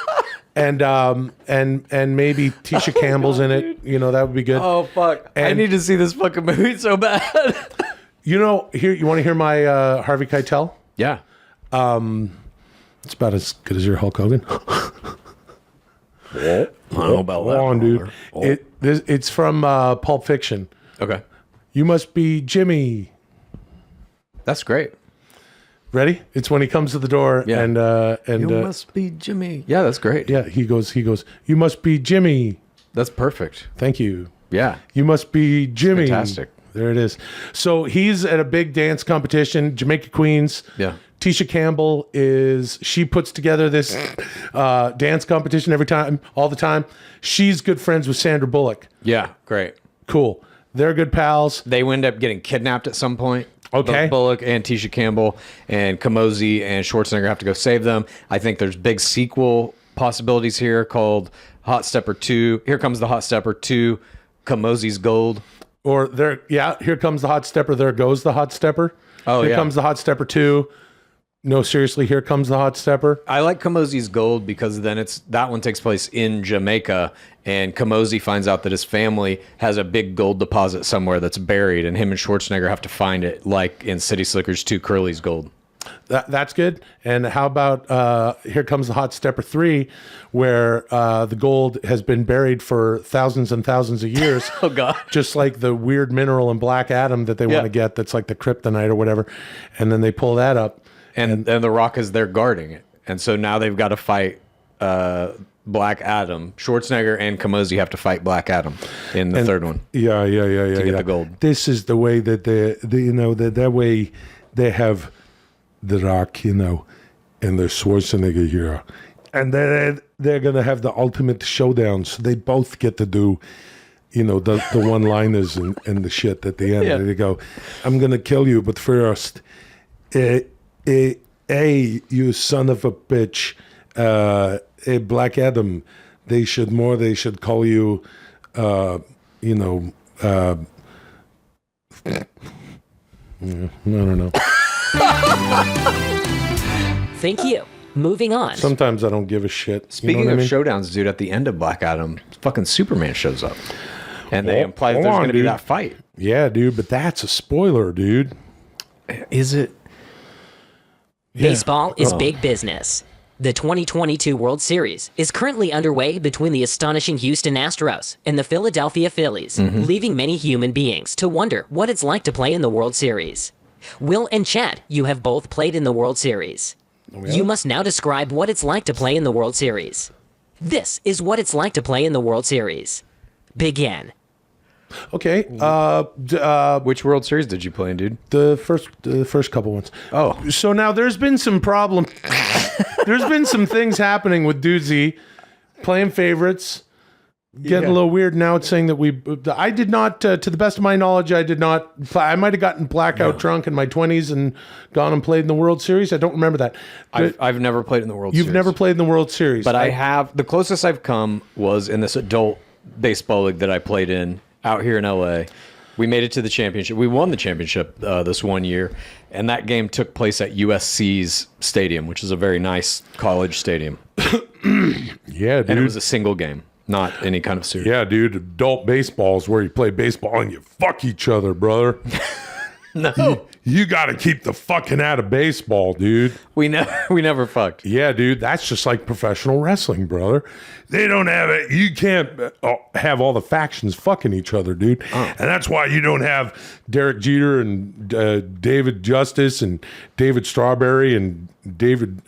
Speaker 1: and maybe Tisha Campbell's in it. That would be good.
Speaker 2: Oh, fuck. I
Speaker 1: And-
Speaker 2: need to see this fucking movie so bad.
Speaker 1: Here you want to hear my Harvey Keitel?
Speaker 2: Yeah.
Speaker 1: It's about as good as your Hulk Hogan.
Speaker 2: I don't know about
Speaker 1: Go on, dude. It's from Pulp Fiction.
Speaker 2: Okay.
Speaker 1: You must be Jimmy.
Speaker 2: That's great.
Speaker 1: Ready? It's when he comes to the door
Speaker 2: Yeah.
Speaker 1: and
Speaker 2: You must be Jimmy. Yeah, that's great.
Speaker 1: yeah, he goes. You must be Jimmy.
Speaker 2: That's perfect.
Speaker 1: Thank you.
Speaker 2: Yeah.
Speaker 1: You must be Jimmy.
Speaker 2: Fantastic.
Speaker 1: There it is. So he's at a big dance competition, Jamaica Queens.
Speaker 2: Yeah.
Speaker 1: Tisha Campbell she puts together this dance competition all the time. She's good friends with Sandra Bullock.
Speaker 2: Yeah, great.
Speaker 1: Cool. They're good pals.
Speaker 2: They wind up getting kidnapped at some point.
Speaker 1: Okay.
Speaker 2: Both Bullock and Tisha Campbell and Kamosi and Schwarzenegger have to go save them. I think there's big sequel possibilities here called Hot Stepper 2. Here comes the Hot Stepper 2, Kamosi's Gold.
Speaker 1: Or here comes the hot stepper. There goes the hot stepper.
Speaker 2: Oh,
Speaker 1: here
Speaker 2: yeah.
Speaker 1: comes the hot stepper 2. No, seriously, here comes the hot stepper.
Speaker 2: I like Kamosi's Gold because then that one takes place in Jamaica, and Kamosi finds out that his family has a big gold deposit somewhere that's buried, and him and Schwarzenegger have to find it, like in City Slickers 2, Curly's Gold.
Speaker 1: That's good. And how about here comes the hot stepper 3, where the gold has been buried for thousands and thousands of years.
Speaker 2: Oh, God.
Speaker 1: Just like the weird mineral in Black Adam that they want to get that's like the kryptonite or whatever. And then they pull that up.
Speaker 2: And The Rock is there guarding it. And so now they've got to fight Black Adam. Schwarzenegger and Kamosi have to fight Black Adam in the third one.
Speaker 1: Yeah. To
Speaker 2: get the gold.
Speaker 1: This is the way that that way they have The Rock, and there's Schwarzenegger here. And they're going to have the ultimate showdown. So they both get to do, the one-liners and the shit at the end.
Speaker 2: Yeah.
Speaker 1: They go, I'm going to kill you, but first, you son of a bitch, Black Adam, they should call you, I don't know.
Speaker 4: Thank you. Moving on.
Speaker 1: Sometimes I don't give a shit.
Speaker 2: Speaking of showdowns, dude, at the end of Black Adam, fucking Superman shows up. And they imply that there's going to be that fight.
Speaker 1: Yeah, dude, but that's a spoiler, dude.
Speaker 2: Is it?
Speaker 4: Baseball is big business. The 2022 World Series is currently underway between the astonishing Houston Astros and the Philadelphia Phillies, leaving many human beings to wonder what it's like to play in the World Series. Will and Chad, you have both played in the World Series. You must now describe what it's like to play in the World Series. This is what it's like to play in the World Series. Begin.
Speaker 1: Okay.
Speaker 2: Which World Series did you play in, dude?
Speaker 1: The first couple ones.
Speaker 2: Oh.
Speaker 1: So now there's been some problem. There's been some things happening with Dudesy playing favorites, getting a little weird now. It's saying that I did not, to the best of my knowledge, I did not. I might have gotten blackout drunk in my 20s and gone and played in the World Series. I don't remember that.
Speaker 2: I've never played in the World Series.
Speaker 1: You've never played in the World Series.
Speaker 2: But I have. The closest I've come was in this adult baseball league that I played in out here in LA. We made it to the championship. We won the championship this one year, and that game took place at USC's stadium, which is a very nice college stadium.
Speaker 1: Yeah, dude.
Speaker 2: And it was a single game, not any kind of series.
Speaker 1: Yeah, dude. Adult baseball is where you play baseball and you fuck each other, brother.
Speaker 2: No.
Speaker 1: You got to keep the fucking out of baseball, dude.
Speaker 2: We never fucked.
Speaker 1: Yeah, dude. That's just like professional wrestling, brother. They don't have it. You can't have all the factions fucking each other, dude. And that's why you don't have Derek Jeter and David Justice and David Strawberry and David...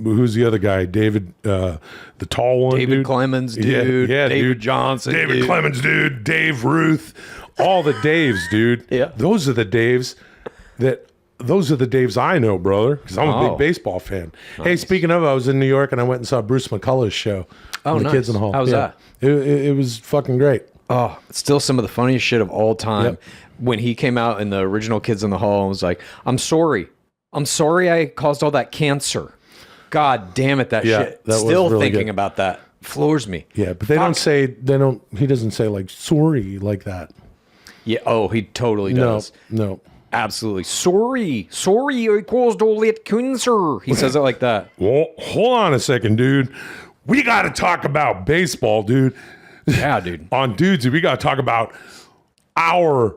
Speaker 1: who's the other guy? David, the tall one,
Speaker 2: David
Speaker 1: dude.
Speaker 2: Clemens, dude.
Speaker 1: Yeah,
Speaker 2: David
Speaker 1: dude.
Speaker 2: Johnson,
Speaker 1: David
Speaker 2: dude.
Speaker 1: Clemens, dude. Dave Ruth, all the Daves, dude.
Speaker 2: Yeah.
Speaker 1: Those are the Daves I know, brother, because I'm a big baseball fan. Nice. Hey, speaking of, I was in New York and I went and saw Bruce McCullough's show.
Speaker 2: Oh,
Speaker 1: the
Speaker 2: nice.
Speaker 1: Kids in the Hall.
Speaker 2: How was that?
Speaker 1: It was fucking great.
Speaker 2: Oh, it's still some of the funniest shit of all time.
Speaker 1: Yep.
Speaker 2: When he came out in the original Kids in the Hall and was like, I'm sorry I caused all that cancer. God damn it, that shit.
Speaker 1: That was
Speaker 2: Still
Speaker 1: really
Speaker 2: thinking
Speaker 1: good.
Speaker 2: about that floors me.
Speaker 1: Yeah, but he doesn't say like sorry like that.
Speaker 2: Yeah, oh, he totally does.
Speaker 1: No.
Speaker 2: Absolutely. Sorry I caused all that cancer. He says it like that.
Speaker 1: Well, hold on a second, dude. We got to talk about baseball, dude.
Speaker 2: Yeah, dude.
Speaker 1: On Dudesy, we got to talk about our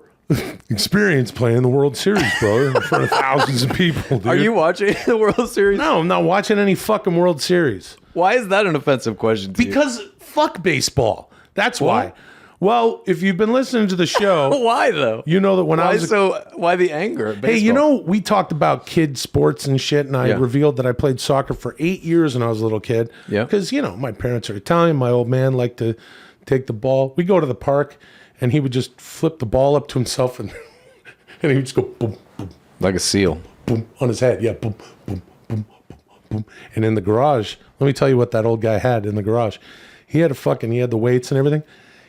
Speaker 1: experience playing the World Series, brother, in front of thousands of people, dude.
Speaker 2: Are you watching the World Series?
Speaker 1: No, I'm not watching any fucking World Series.
Speaker 2: Why is that an offensive question to you?
Speaker 1: Because fuck baseball. That's why. Well, if you've been listening to the show,
Speaker 2: Why though?
Speaker 1: you know that when I was
Speaker 2: why the anger at baseball?
Speaker 1: Hey, you know, we talked about kid sports and shit, and I revealed that I played soccer for 8 years when I was a little kid.
Speaker 2: Yeah.
Speaker 1: Because, you know, my parents are Italian. My old man liked to take the ball. We go to the park, and he would just flip the ball up to himself, and he would just go boom, boom,
Speaker 2: like a seal.
Speaker 1: boom on his head. Yeah, boom, boom, boom, boom, boom. And in the garage, let me tell you what that old guy had in the garage. He had the weights and everything.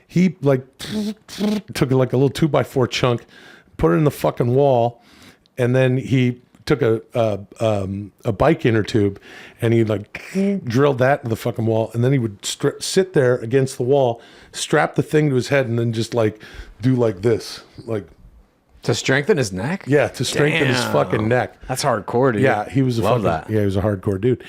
Speaker 1: He like took like a little 2x4 chunk, put it in the fucking wall, and then he took a bike inner tube, and he like drilled that into the fucking wall, and then he would sit there against the wall, strap the thing to his head, and then just like do like this, like
Speaker 2: To strengthen his neck?
Speaker 1: to strengthen his
Speaker 2: Damn.
Speaker 1: fucking neck.
Speaker 2: That's hardcore, dude.
Speaker 1: Yeah, he was a
Speaker 2: Love
Speaker 1: fucking,
Speaker 2: that.
Speaker 1: Yeah, he was a hardcore dude.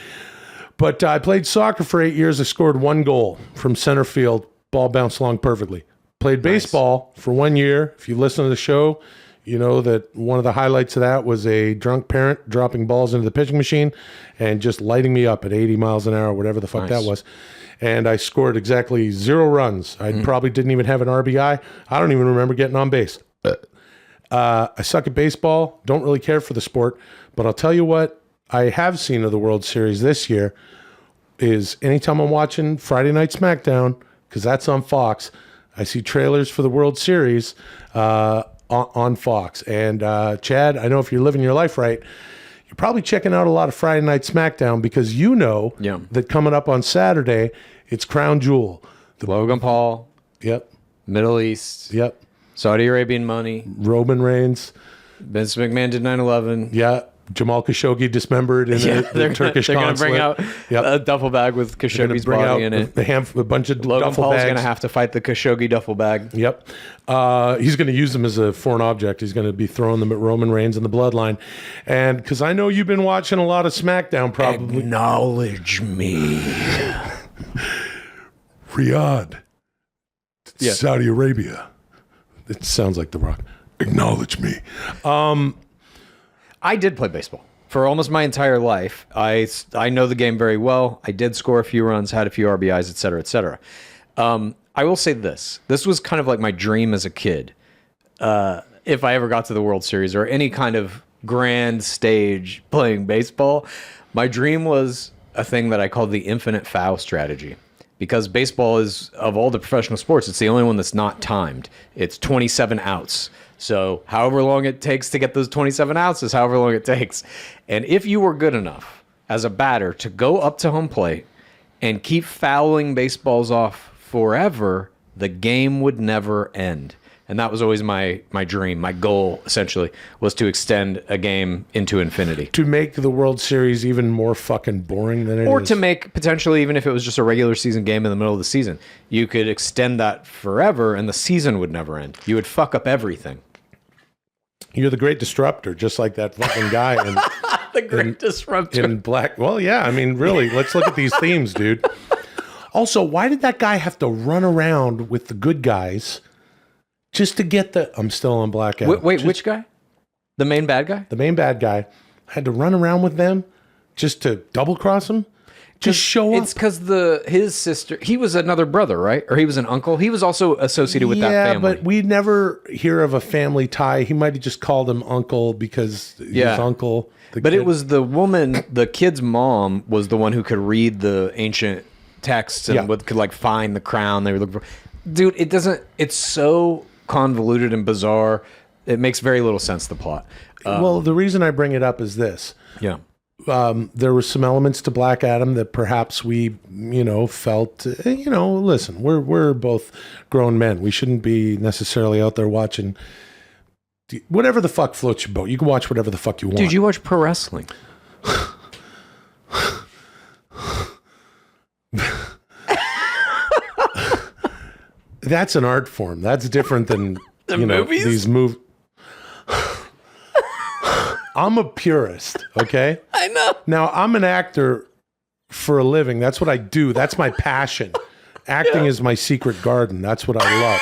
Speaker 1: But I played soccer for 8 years. I scored 1 goal from center field. Ball bounced along perfectly. Played baseball for 1 year. If you listen to the show, you know that one of the highlights of that was a drunk parent dropping balls into the pitching machine and just lighting me up at 80 miles an hour, whatever the fuck that was. And I scored exactly 0 runs. I probably didn't even have an RBI. I don't even remember getting on base. I suck at baseball. Don't really care for the sport. But I'll tell you what I have seen of the World Series this year is anytime I'm watching Friday Night SmackDown, because that's on Fox, I see trailers for the World Series on Fox. And Chad, I know if you're living your life right, you're probably checking out a lot of Friday Night SmackDown because you know that coming up on Saturday, it's Crown Jewel.
Speaker 2: Logan Paul.
Speaker 1: Yep.
Speaker 2: Middle East.
Speaker 1: Yep.
Speaker 2: Saudi Arabian money.
Speaker 1: Roman Reigns.
Speaker 2: Vince McMahon did 9/11.
Speaker 1: Yeah. Jamal Khashoggi dismembered in the Turkish
Speaker 2: they're gonna bring
Speaker 1: consulate.
Speaker 2: out a duffel bag with Khashoggi's body in it.
Speaker 1: A bunch of
Speaker 2: Logan
Speaker 1: duffel
Speaker 2: Paul's
Speaker 1: bags.
Speaker 2: going to have to fight the Khashoggi duffel bag.
Speaker 1: Yep. He's going to use them as a foreign object. He's going to be throwing them at Roman Reigns and the Bloodline. And because I know you've been watching a lot of SmackDown, probably.
Speaker 2: Acknowledge me.
Speaker 5: Riyadh, Saudi Arabia.
Speaker 1: It sounds like The Rock.
Speaker 5: Acknowledge me.
Speaker 2: I did play baseball for almost my entire life. I know the game very well. I did score a few runs, had a few RBIs, et cetera, et cetera. I will say this. This was kind of like my dream as a kid. If I ever got to the World Series or any kind of grand stage playing baseball, my dream was a thing that I called the infinite foul strategy. Because baseball is, of all the professional sports, it's the only one that's not timed. It's 27 outs. So however long it takes to get those 27 outs is however long it takes. And if you were good enough as a batter to go up to home plate and keep fouling baseballs off forever, the game would never end. And that was always my dream. My goal, essentially, was to extend a game into infinity.
Speaker 1: To make the World Series even more fucking boring than it is.
Speaker 2: Or to make, potentially, even if it was just a regular season game in the middle of the season, you could extend that forever and the season would never end. You would fuck up everything.
Speaker 1: You're the great disruptor, just like that fucking guy in,
Speaker 2: The great disruptor.
Speaker 1: in Black. Well, yeah, I mean, really, let's look at these themes, dude. Also, why did that guy have to run around with the good guys just to get the... I'm still on Black Adam.
Speaker 2: Wait, which guy? The main bad guy?
Speaker 1: The main bad guy had to run around with them just to double-cross him? Just show up?
Speaker 2: It's because his sister, he was another brother, right? Or he was an uncle. He was also associated with that family.
Speaker 1: Yeah, but we never hear of a family tie. He might have just called him uncle because his uncle...
Speaker 2: But it was the woman, the kid's mom was the one who could read the ancient texts and could like find the crown they were looking for. Dude, it's so convoluted and bizarre. It makes very little sense, the plot.
Speaker 1: Well, the reason I bring it up is this.
Speaker 2: Yeah.
Speaker 1: There were some elements to Black Adam that perhaps we, felt, listen, we're both grown men. We shouldn't be necessarily out there watching whatever the fuck floats your boat. You can watch whatever the fuck you want.
Speaker 2: Dude, you watch pro wrestling.
Speaker 1: That's an art form. That's different than
Speaker 2: movies?
Speaker 1: These movies. I'm a purist, okay?
Speaker 2: I know.
Speaker 1: Now, I'm an actor for a living. That's what I do. That's my passion. Acting is my secret garden. That's what I love.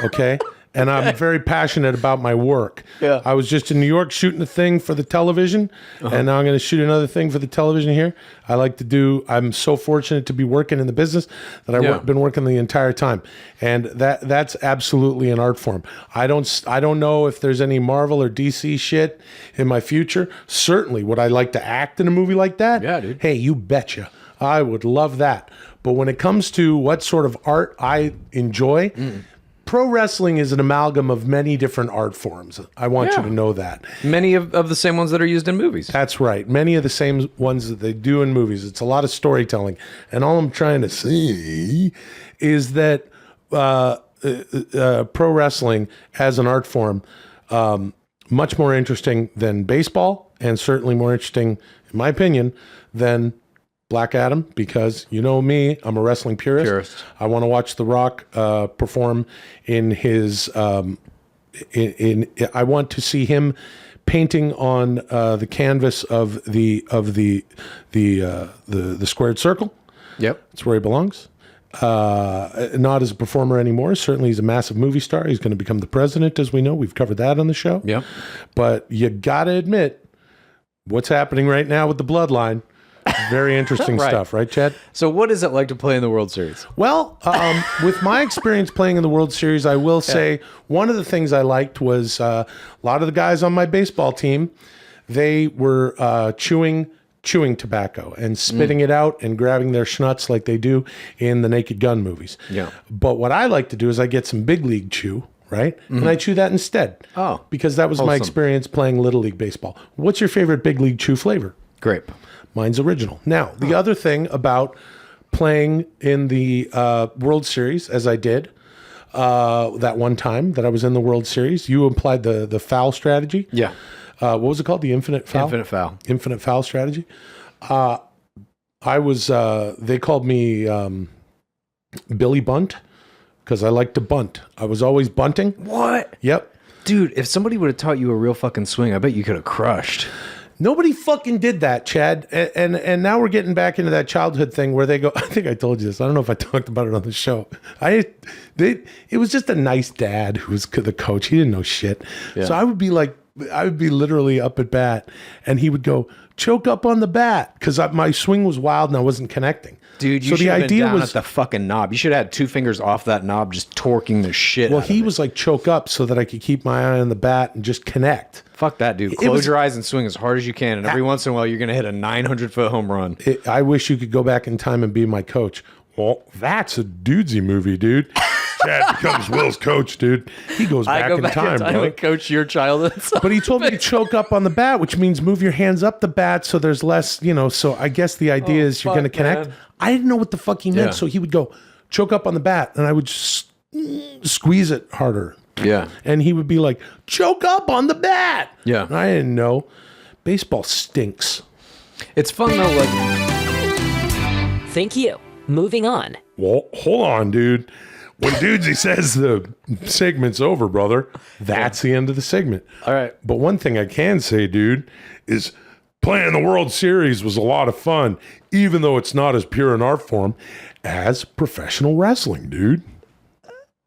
Speaker 1: Okay? And I'm very passionate about my work.
Speaker 2: Yeah.
Speaker 1: I was just in New York shooting a thing for the television, and now I'm going to shoot another thing for the television here. I'm so fortunate to be working in the business that I've been working the entire time. And that's absolutely an art form. I don't know if there's any Marvel or DC shit in my future. Certainly, would I like to act in a movie like that?
Speaker 2: Yeah, dude.
Speaker 1: Hey, you betcha. I would love that. But when it comes to what sort of art I enjoy, pro wrestling is an amalgam of many different art forms. I want you to know that.
Speaker 2: Many of the same ones that are used in movies.
Speaker 1: That's right. Many of the same ones that they do in movies. It's a lot of storytelling. And all I'm trying to say is that pro wrestling as an art form, much more interesting than baseball, and certainly more interesting, in my opinion, than Black Adam, because you know me, I'm a wrestling purist. I want to watch The Rock perform in his. I want to see him painting on the canvas of the squared circle.
Speaker 2: Yep,
Speaker 1: that's where he belongs. Not as a performer anymore. Certainly, he's a massive movie star. He's going to become the president, as we know. We've covered that on the show.
Speaker 2: Yep.
Speaker 1: But you got to admit, what's happening right now with the Bloodline. Very interesting stuff, right, Chad?
Speaker 2: So what is it like to play in the World Series?
Speaker 1: Well, with my experience playing in the World Series, I will say one of the things I liked was a lot of the guys on my baseball team, they were chewing tobacco and spitting it out and grabbing their schnutz like they do in the Naked Gun movies.
Speaker 2: Yeah.
Speaker 1: But what I like to do is I get some big league chew, right? And I chew that instead.
Speaker 2: Oh.
Speaker 1: Because that was my experience playing Little League Baseball. What's your favorite big league chew flavor?
Speaker 2: Grape.
Speaker 1: Mine's original. Now, the other thing about playing in the World Series, as I did that one time that I was in the World Series, you applied the foul strategy.
Speaker 2: Yeah.
Speaker 1: What was it called? The infinite foul? Infinite foul strategy. I was, they called me Billy Bunt because I like to bunt. I was always bunting.
Speaker 2: What?
Speaker 1: Yep.
Speaker 2: Dude, if somebody would have taught you a real fucking swing, I bet you could have crushed.
Speaker 1: Nobody fucking did that, Chad. And now we're getting back into that childhood thing where they go, I think I told you this. I don't know if I talked about it on the show. It was just a nice dad who was the coach. He didn't know shit. Yeah. So I would be literally up at bat and he would go, choke up on the bat, because my swing was wild and I wasn't connecting.
Speaker 2: Dude, you should have been down at the fucking knob. You should have had 2 fingers off that knob just torquing the shit out of it.
Speaker 1: Well, he was like, choke up so that I could keep my eye on the bat and just connect.
Speaker 2: Fuck that, dude. Close your eyes and swing as hard as you can, and every once in a while you're going to hit a 900-foot home run.
Speaker 1: I wish you could go back in time and be my coach. Well, that's a Dudesy movie, dude. Chad becomes Will's coach, dude. He goes back in time, bro.
Speaker 2: and coach your child.
Speaker 1: But he told me to choke up on the bat, which means move your hands up the bat so there's less, so I guess the idea is you're going to connect.
Speaker 2: man.
Speaker 1: I didn't know what the fuck he meant,
Speaker 2: Yeah.
Speaker 1: so he would go, choke up on the bat, and I would just squeeze it harder.
Speaker 2: Yeah.
Speaker 1: And he would be like, choke up on the bat.
Speaker 2: Yeah.
Speaker 1: And I didn't know. Baseball stinks.
Speaker 2: It's fun though. Like,
Speaker 4: Thank you. Moving on.
Speaker 1: Well, hold on, dude. When Dudesy says the segment's over, brother, that's the end of the segment.
Speaker 2: all right.
Speaker 1: But one thing I can say, dude, is playing the World Series was a lot of fun, even though it's not as pure an art form as professional wrestling, dude.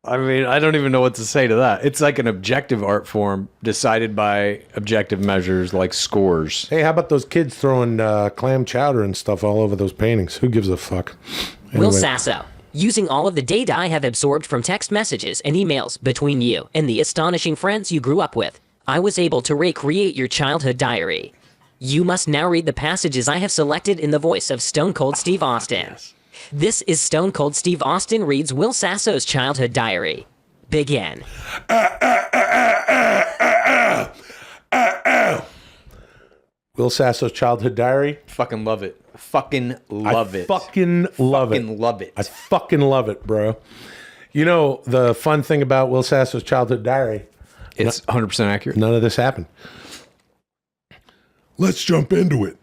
Speaker 2: I mean, I don't even know what to say to that. It's like an objective art form decided by objective measures like scores.
Speaker 1: Hey, how about those kids throwing clam chowder and stuff all over those paintings? Who gives a fuck?
Speaker 4: Will
Speaker 1: Anyway.
Speaker 4: Sasso. Using all of the data I have absorbed from text messages and emails between you and the astonishing friends you grew up with, I was able to recreate your childhood diary. You must now read the passages I have selected in the voice of Stone Cold Steve Austin. This is Stone Cold Steve Austin reads Will Sasso's childhood diary. Begin.
Speaker 1: Will Sasso's childhood diary.
Speaker 2: Fucking love it. Fucking love it.
Speaker 1: Fucking love it.
Speaker 2: Fucking love it.
Speaker 1: I fucking love it, bro. You know, the fun thing about Will Sasso's childhood diary,
Speaker 2: It's 100% accurate.
Speaker 1: none of this happened.
Speaker 5: Let's jump into it.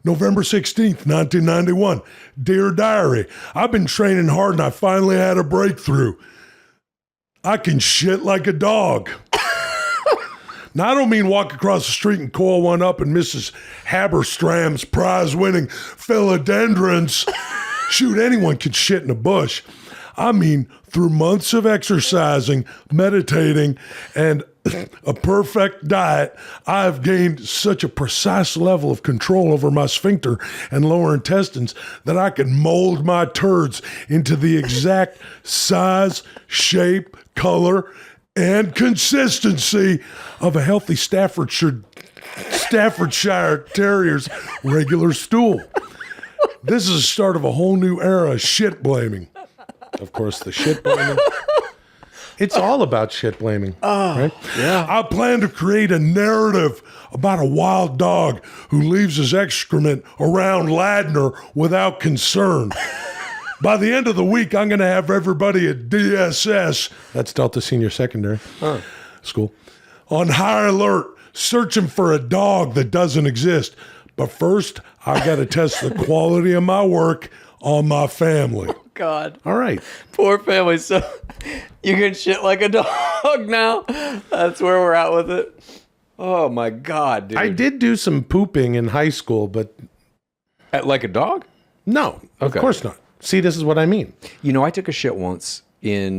Speaker 5: November 16th, 1991. Dear Diary, I've been training hard and I finally had a breakthrough. I can shit like a dog. Now, I don't mean walk across the street and coil one up in Mrs. Haberstram's prize-winning philodendrons. Shoot, anyone can shit in a bush. I mean, through months of exercising, meditating, and a perfect diet, I've gained such a precise level of control over my sphincter and lower intestines that I can mold my turds into the exact size, shape, color, and consistency of a healthy Staffordshire Terrier's regular stool. This is the start of a whole new era of shit blaming.
Speaker 1: Of course, the shit blaming. It's all about shit blaming, right?
Speaker 2: Yeah.
Speaker 5: I plan to create a narrative about a wild dog who leaves his excrement around Ladner without concern. By the end of the week, I'm going to have everybody at DSS,
Speaker 1: That's Delta Senior Secondary School.
Speaker 5: on high alert, searching for a dog that doesn't exist. But first, I got to test the quality of my work on my family.
Speaker 2: God.
Speaker 1: All right.
Speaker 2: Poor family. So you can shit like a dog now. That's where we're at with it. Oh my God, dude.
Speaker 1: I did do some pooping in high school, but
Speaker 2: Like a dog?
Speaker 1: no, of
Speaker 2: Okay.
Speaker 1: course not. See, this is what I mean.
Speaker 2: You know, I took a shit once in,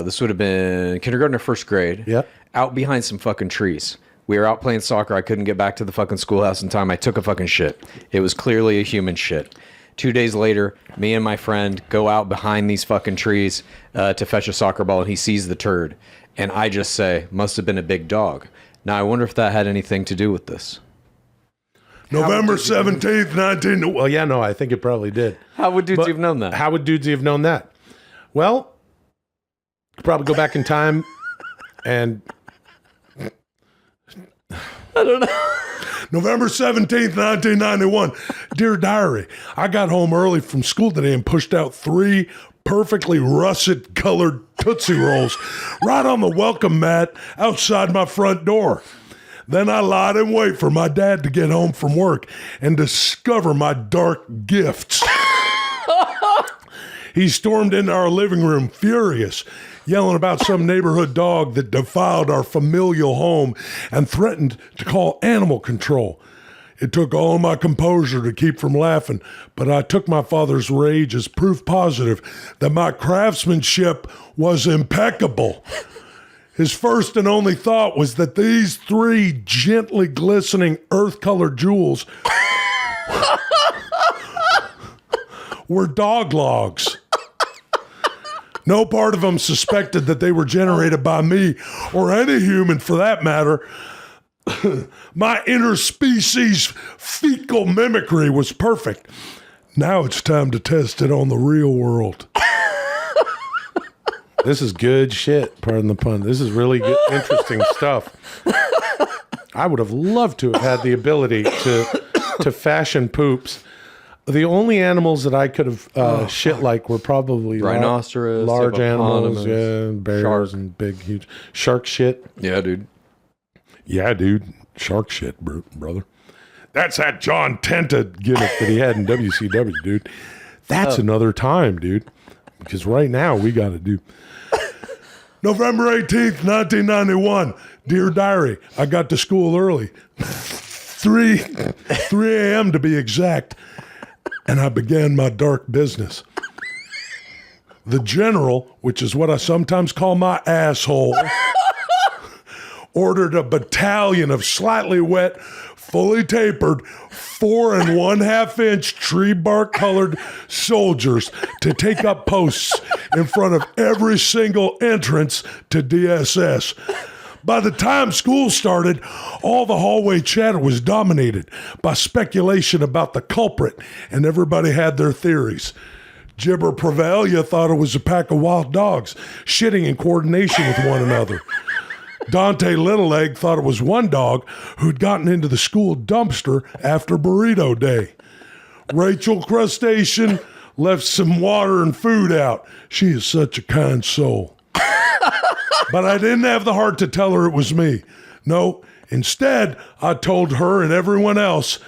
Speaker 2: this would have been kindergarten or first grade.
Speaker 1: Yeah.
Speaker 2: Out behind some fucking trees. We were out playing soccer. I couldn't get back to the fucking schoolhouse in time. I took a fucking shit. It was clearly a human shit. 2 days later, me and my friend go out behind these fucking trees to fetch a soccer ball, and he sees the turd. And I just say, must have been a big dog. Now, I wonder if that had anything to do with this.
Speaker 5: November 17th, 19...
Speaker 1: Well, yeah, no, I think it probably did.
Speaker 2: How would dudes
Speaker 1: But
Speaker 2: have known that?
Speaker 1: How would Dudesy have known that? Well, could probably go back in time and
Speaker 5: November 17th, 1991. Dear Diary, I got home early from school today and pushed out 3 perfectly russet-colored Tootsie Rolls right on the welcome mat outside my front door. Then I lied in wait for my dad to get home from work and discover my dark gifts. He stormed into our living room furious, yelling about some neighborhood dog that defiled our familial home and threatened to call animal control. It took all my composure to keep from laughing, but I took my father's rage as proof positive that my craftsmanship was impeccable. His first and only thought was that these 3 gently glistening earth-colored jewels were dog logs. No part of them suspected that they were generated by me, or any human for that matter. My interspecies fecal mimicry was perfect. Now it's time to test it on the real world.
Speaker 1: This is good shit, pardon the pun. This is really good, interesting stuff. I would have loved to have had the ability to fashion poops. The only animals that I could have shit like were probably
Speaker 2: Rhinoceros,
Speaker 1: large animals,
Speaker 2: hippopotamus,
Speaker 1: bears,
Speaker 2: shark.
Speaker 1: and big, huge shark shit.
Speaker 2: Yeah, dude.
Speaker 5: Yeah, dude. Shark shit, brother. That's that John Tenta gimmick that he had in WCW, dude.
Speaker 1: That's another time, dude. Because right now we got to do.
Speaker 5: November 18th, 1991. Dear Diary, I got to school early. 3 a.m. to be exact. And I began my dark business. The general, which is what I sometimes call my asshole, ordered a battalion of slightly wet, fully tapered, 4 1/2 inch tree bark colored soldiers to take up posts in front of every single entrance to DSS. By the time school started, all the hallway chatter was dominated by speculation about the culprit, and everybody had their theories. Gibber Prevalia thought it was a pack of wild dogs shitting in coordination with one another. Dante Littleleg thought it was one dog who'd gotten into the school dumpster after burrito day. Rachel Crustacean left some water and food out. She is such a kind soul. But I didn't have the heart to tell her it was me. No, instead, I told her and everyone else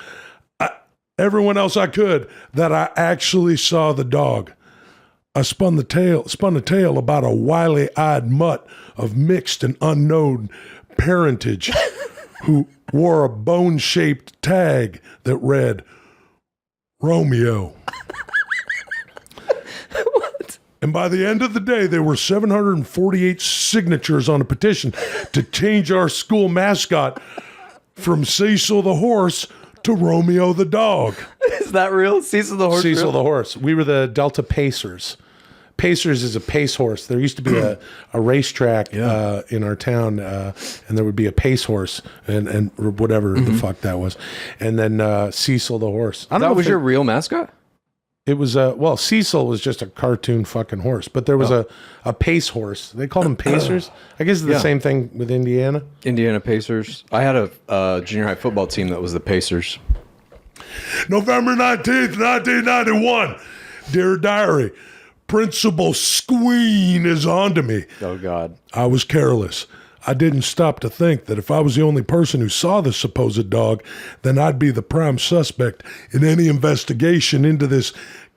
Speaker 5: I could, that I actually saw the dog. I spun a tale about a wily-eyed mutt of mixed and unknown parentage who wore a bone-shaped tag that read, Romeo.
Speaker 2: What?
Speaker 5: And by the end of the day, there were 748 signatures on a petition to change our school mascot from Cecil the horse to Romeo the dog.
Speaker 2: Is that real? Cecil the horse?
Speaker 1: Cecil
Speaker 2: real?
Speaker 1: the horse. We were the Delta Pacers. Pacers is a pace horse. There used to be a racetrack in our town, and there would be a pace horse and whatever the fuck that was. And then Cecil the horse. I don't know
Speaker 2: That
Speaker 1: if
Speaker 2: was your real mascot?
Speaker 1: It was well, Cecil was just a cartoon fucking horse, but there was a pace horse. They called them Pacers. I guess it's the same thing with Indiana.
Speaker 2: Indiana Pacers. I had a junior high football team that was the Pacers.
Speaker 5: November 19th, 1991. Dear Diary, Principal Squeen is on to me.
Speaker 2: Oh, God.
Speaker 5: I was careless. I didn't stop to think that if I was the only person who saw the supposed dog, then I'd be the prime suspect in any investigation into this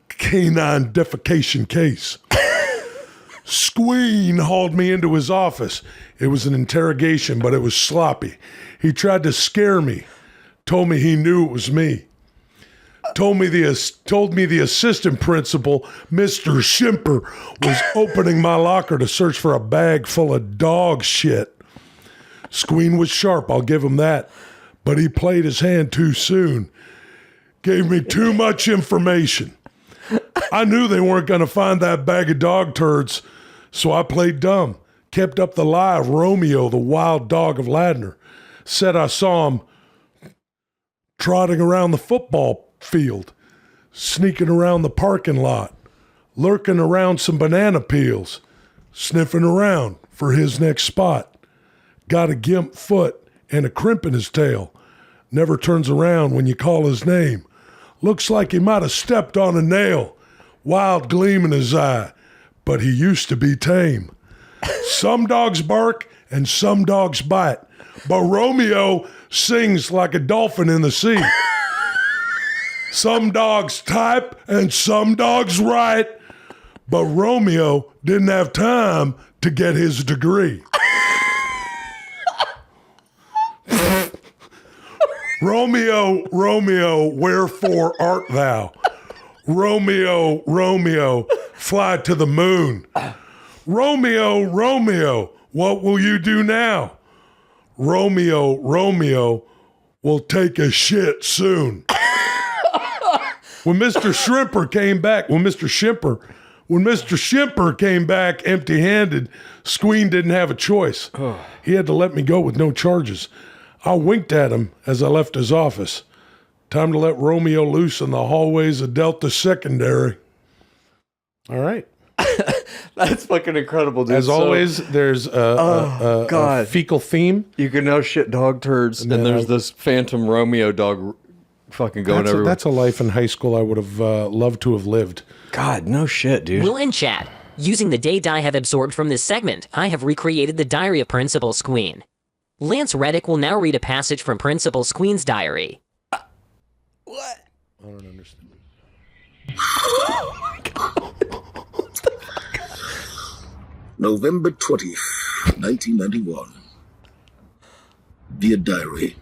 Speaker 5: canine defecation case. Squeen hauled me into his office. It was an interrogation, but it was sloppy. He tried to scare me, told me he knew it was me. Told me the assistant principal, Mr. Shimper, was opening my locker to search for a bag full of dog shit. Squeen was sharp, I'll give him that, but he played his hand too soon. Gave me too much information. I knew they weren't going to find that bag of dog turds, so I played dumb. Kept up the lie of Romeo, the wild dog of Ladner. Said I saw him trotting around the football field, sneaking around the parking lot, lurking around some banana peels, sniffing around for his next spot. Got a gimp foot and a crimp in his tail. Never turns around when you call his name. Looks like he might have stepped on a nail. Wild gleam in his eye, but he used to be tame. Some dogs bark and some dogs bite, but Romeo sings like a dolphin in the sea. Some dogs type and some dogs write, but Romeo didn't have time to get his degree. Romeo, Romeo, wherefore art thou? Romeo, Romeo, fly to the moon. Romeo, Romeo, what will you do now? Romeo, Romeo will take a shit soon. When Mr. Shrimper came back empty-handed, Squeen didn't have a choice. He had to let me go with no charges. I winked at him as I left his office. Time to let Romeo loose in the hallways of Delta Secondary.
Speaker 1: All right.
Speaker 2: That's fucking incredible, dude.
Speaker 1: As always, there's a
Speaker 2: God.
Speaker 1: fecal theme.
Speaker 2: You can now shit dog turds, and there's this Phantom Romeo dog fucking going everywhere.
Speaker 1: That's a life in high school I would have loved to have lived.
Speaker 2: God, no shit, dude.
Speaker 4: Will and Chad, using the data I have absorbed from this segment, I have recreated the diary of Principal Squeen. Lance Reddick will now read a passage from Principal Squeen's diary.
Speaker 2: What?
Speaker 1: I don't understand.
Speaker 6: November 20th, 1991. Dear Diary.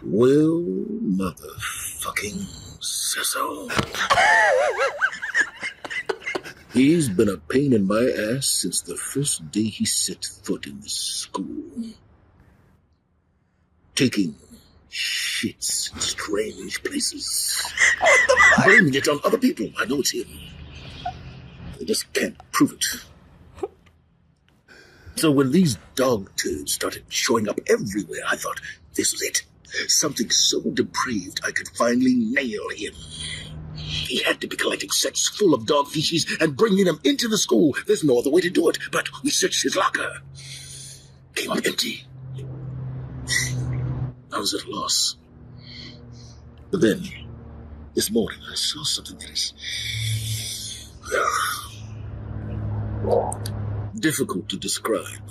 Speaker 6: Well, motherfucking Sasso. He's been a pain in my ass since the first day he set foot in this school. Taking shits in strange places. Blaming it on other people. I know it's him. I just can't prove it. So when these dog turds started showing up everywhere, I thought, this was it. Something so depraved I could finally nail him. He had to be collecting sets full of dog feces and bringing them into the school. There's no other way to do it, but we searched his locker. Came up empty. I was at a loss. But then, this morning, I saw something that is difficult to describe.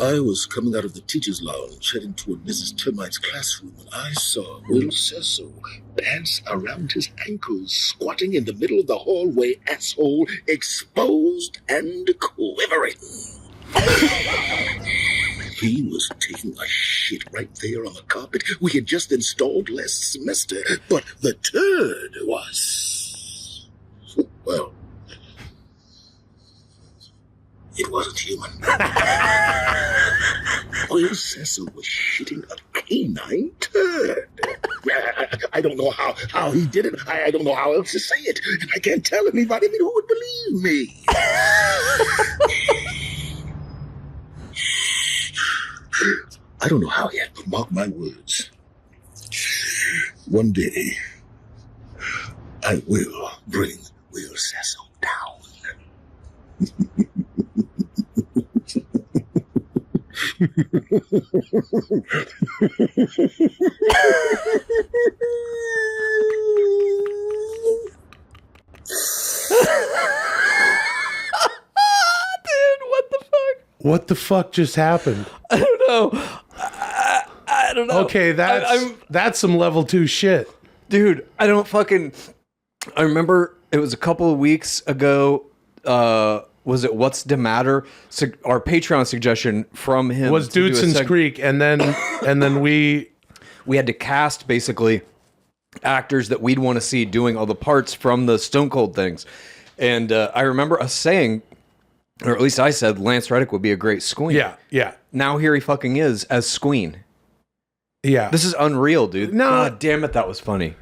Speaker 6: I was coming out of the teacher's lounge, heading toward Mrs. Termite's classroom, when I saw Will Sasso, pants around his ankles, squatting in the middle of the hallway, asshole exposed and quivering. He was taking a shit right there on the carpet we had just installed last semester, but the turd was... well... it wasn't human. Will Sasso was shitting a canine turd. I don't know how he did it. I don't know how else to say it. And I can't tell anybody who would believe me. I don't know how yet, but mark my words. One day, I will bring Will Sasso down.
Speaker 1: What the fuck just happened?
Speaker 2: I don't know. I don't know.
Speaker 1: Okay, that's some level 2 shit.
Speaker 2: Dude, I don't fucking... I remember it was a couple of weeks ago. Was it What's the Matter? Our Patreon suggestion from him
Speaker 1: Was Dudeson's Creek, and then we
Speaker 2: had to cast basically actors that we'd want to see doing all the parts from the Stone Cold things. And I remember us saying, or at least I said, Lance Reddick would be a great Squeen.
Speaker 1: Yeah.
Speaker 2: Now here he fucking is as Squeen.
Speaker 1: Yeah.
Speaker 2: This is unreal, dude.
Speaker 1: No.
Speaker 2: God damn it, that was funny.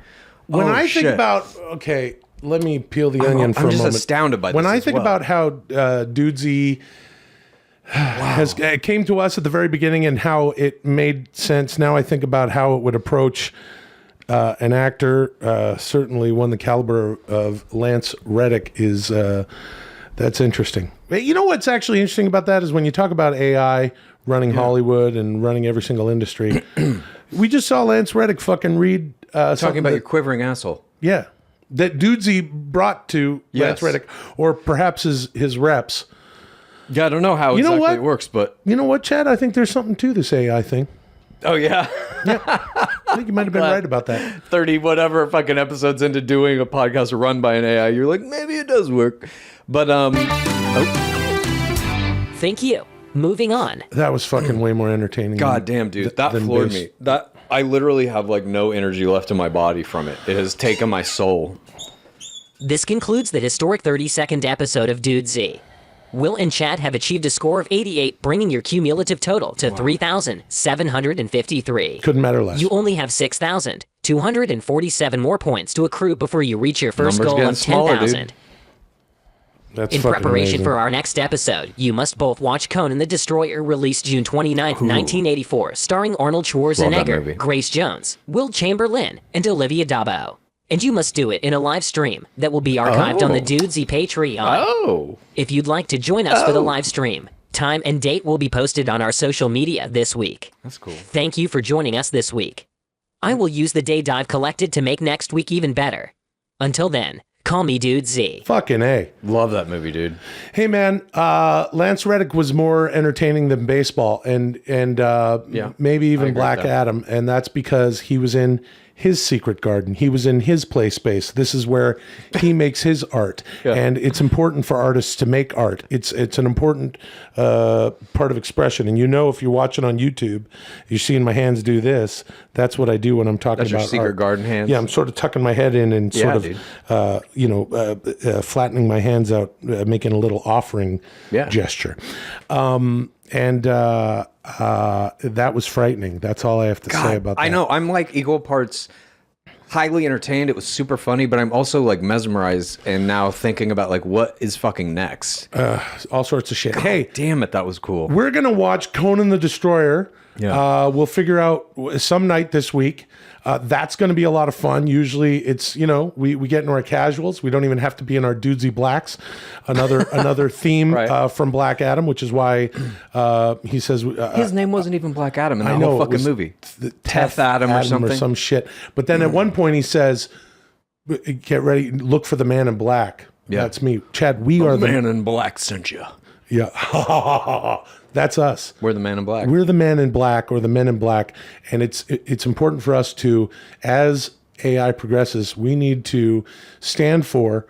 Speaker 1: When I think about, okay, let me peel the onion for a moment.
Speaker 2: I'm just astounded by this.
Speaker 1: When I think about how Dudesy came to us at the very beginning and how it made sense, now I think about how it would approach an actor, certainly one the caliber of Lance Reddick is, that's interesting. You know what's actually interesting about that is when you talk about AI running Hollywood and running every single industry, we just saw Lance Reddick fucking read...
Speaker 2: talking about your quivering asshole.
Speaker 1: Yeah. That Dudesy brought to Lance Reddick, or perhaps his reps.
Speaker 2: Yeah, I don't know how exactly it works, but...
Speaker 1: You know what, Chad? I think there's something to this AI thing.
Speaker 2: Oh, yeah?
Speaker 1: Yeah. I think you might have been right about that.
Speaker 2: 30 whatever fucking episodes into doing a podcast run by an AI, you're like, maybe it does work. But,
Speaker 4: Thank you. Moving on.
Speaker 1: That was fucking way more entertaining.
Speaker 2: God damn, dude. That floored me. I literally have like no energy left in my body from it. It has taken my soul.
Speaker 4: This concludes the historic 32nd episode of Dudesy. Will and Chad have achieved a score of 88, bringing your cumulative total to 3,753.
Speaker 1: Couldn't matter less.
Speaker 4: You only have 6,247 more points to accrue before you reach your first
Speaker 2: Numbers
Speaker 4: goal
Speaker 2: getting
Speaker 4: of
Speaker 2: smaller,
Speaker 4: 10,000.
Speaker 1: That's
Speaker 4: In
Speaker 1: fucking
Speaker 4: preparation
Speaker 1: amazing.
Speaker 4: for our next episode, you must both watch Conan the Destroyer, released June 29th, 1984, starring Arnold
Speaker 2: Love that
Speaker 4: Schwarzenegger,
Speaker 2: movie.
Speaker 4: Grace Jones, Will Chamberlain, and Olivia Dabo. And you must do it in a live stream that will be archived on the Dudesy Patreon.
Speaker 2: Oh.
Speaker 4: If you'd like to join us for the live stream, time and date will be posted on our social media this week.
Speaker 2: That's cool.
Speaker 4: Thank you for joining us this week. I will use the data I've collected to make next week even better. Until then, call me Dudesy.
Speaker 1: Fucking A.
Speaker 2: Love that movie, dude.
Speaker 1: Hey man, Lance Reddick was more entertaining than baseball, and maybe even Black Adam, and that's because he was in his secret garden. He was in his play space. This is where he makes his art, and it's important for artists to make art. It's an important part of expression. And if you're watching on YouTube, you're seeing my hands do this. That's what I do when I'm talking about
Speaker 2: your secret
Speaker 1: art.
Speaker 2: garden hands.
Speaker 1: Yeah, I'm sort of tucking my head in and sort of flattening my hands out, making a little offering gesture. And that was frightening. That's all I have to say about that.
Speaker 2: I know. I'm like equal parts highly entertained. It was super funny, but I'm also like mesmerized and now thinking about like what is fucking next.
Speaker 1: All sorts of shit. Hey,
Speaker 2: damn it, that was cool.
Speaker 1: We're going to watch Conan the Destroyer.
Speaker 2: Yeah.
Speaker 1: We'll figure out some night this week. That's going to be a lot of fun. Usually it's, we get into our casuals. We don't even have to be in our Dudesy Blacks. Another theme from Black Adam, which is why he says...
Speaker 2: his name wasn't even Black Adam in the whole fucking movie. Teth Adam or something.
Speaker 1: Or some shit. But then at one point he says, get ready, look for the man in black. Yeah. That's me. Chad, we are the...
Speaker 2: man in black sent you.
Speaker 1: Yeah. That's us.
Speaker 2: We're the man in black.
Speaker 1: We're the man in black or the men in black. And it's important for us to, as AI progresses, we need to stand for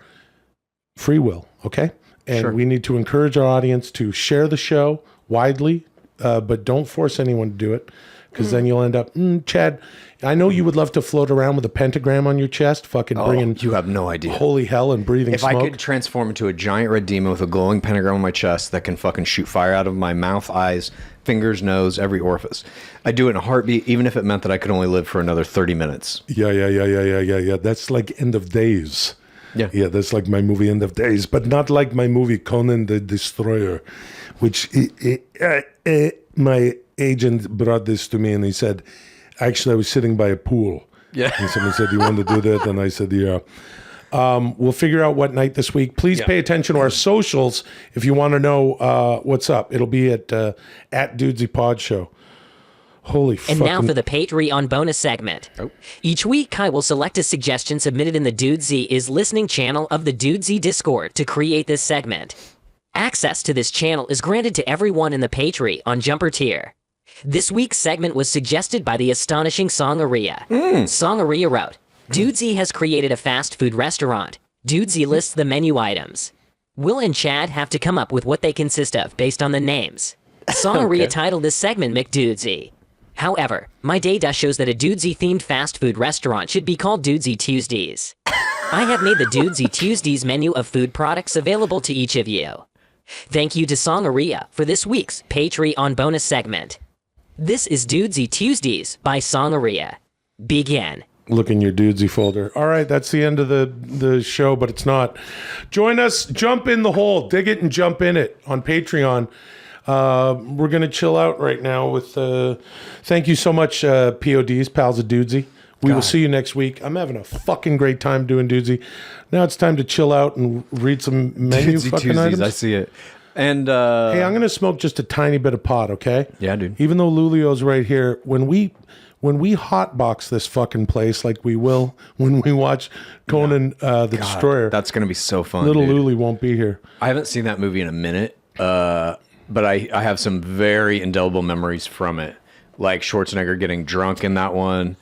Speaker 1: free will, okay? And we need to encourage our audience to share the show widely, but don't force anyone to do it, because then you'll end up, Chad, I know you would love to float around with a pentagram on your chest, bringing
Speaker 2: you have no idea.
Speaker 1: Holy hell and breathing smoke.
Speaker 2: If I could transform into a giant red demon with a glowing pentagram on my chest that can fucking shoot fire out of my mouth, eyes, fingers, nose, every orifice, I'd do it in a heartbeat, even if it meant that I could only live for another 30 minutes.
Speaker 1: Yeah. That's like End of Days. Yeah, that's like my movie End of Days, but not like my movie Conan the Destroyer, which my agent brought this to me and he said, actually, I was sitting by a pool.
Speaker 2: Yeah.
Speaker 1: And someone said, you want to do that? And I said, yeah. We'll figure out what night this week. Please pay attention to our socials if you want to know what's up. It'll be at Dudesy Pod Show. Holy fuck.
Speaker 4: And now for the Patreon bonus segment.
Speaker 2: Oh.
Speaker 4: Each week, Kai will select a suggestion submitted in the Dudesy is listening channel of the Dudesy Discord to create this segment. Access to this channel is granted to everyone in the Patreon Jumper tier. This week's segment was suggested by the astonishing Songaria. Songaria wrote, Dudesy has created a fast food restaurant. Dudesy lists the menu items. Will and Chad have to come up with what they consist of based on the names. Songaria titled this segment McDudesy. However, my data shows that a Dudesy-themed fast food restaurant should be called Dudesy Tuesdays. I have made the Dudesy Tuesdays menu of food products available to each of you. Thank you to Songaria for this week's Patreon bonus segment. This is Dudesy Tuesdays by Songaria. Begin.
Speaker 1: Look in your Dudesy folder. All right, that's the end of the show, but it's not. Join us, jump in the hole, dig it and jump in it on Patreon. We're going to chill out right now with, thank you so much, PODs, pals of Dudesy. We will see you next week. I'm having a fucking great time doing Dudesy. Now it's time to chill out and read some menu
Speaker 2: Dudesy
Speaker 1: fucking
Speaker 2: Tuesdays,
Speaker 1: items.
Speaker 2: I see it. And
Speaker 1: hey, I'm going to smoke just a tiny bit of pot, okay?
Speaker 2: Yeah, dude.
Speaker 1: Even though Lulio's right here, when we hotbox this fucking place like we will when we watch Conan the Destroyer,
Speaker 2: that's going to be so fun,
Speaker 1: little
Speaker 2: dude.
Speaker 1: Luli won't be here.
Speaker 2: I haven't seen that movie in a minute, but I have some very indelible memories from it. Like Schwarzenegger getting drunk in that one.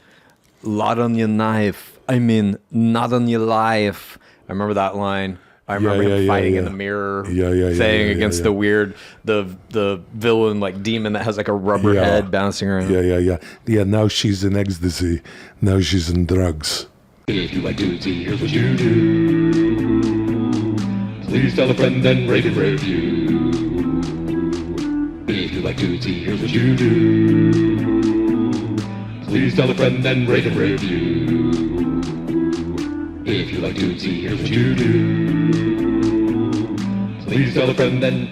Speaker 2: Lot on your knife. I mean, not on your life. I remember that line. I remember him fighting in the mirror, saying against the weird, the villain like demon that has like a rubber head bouncing around.
Speaker 5: Yeah, now she's in ecstasy. Now she's in drugs.
Speaker 7: If you like Dudesy, here's what you do. Please tell a friend and rate and review. If you like Dudesy, here's what you do. Please tell a friend and rate and review. If you like Dudesy, here's what you do. Please tell a friend and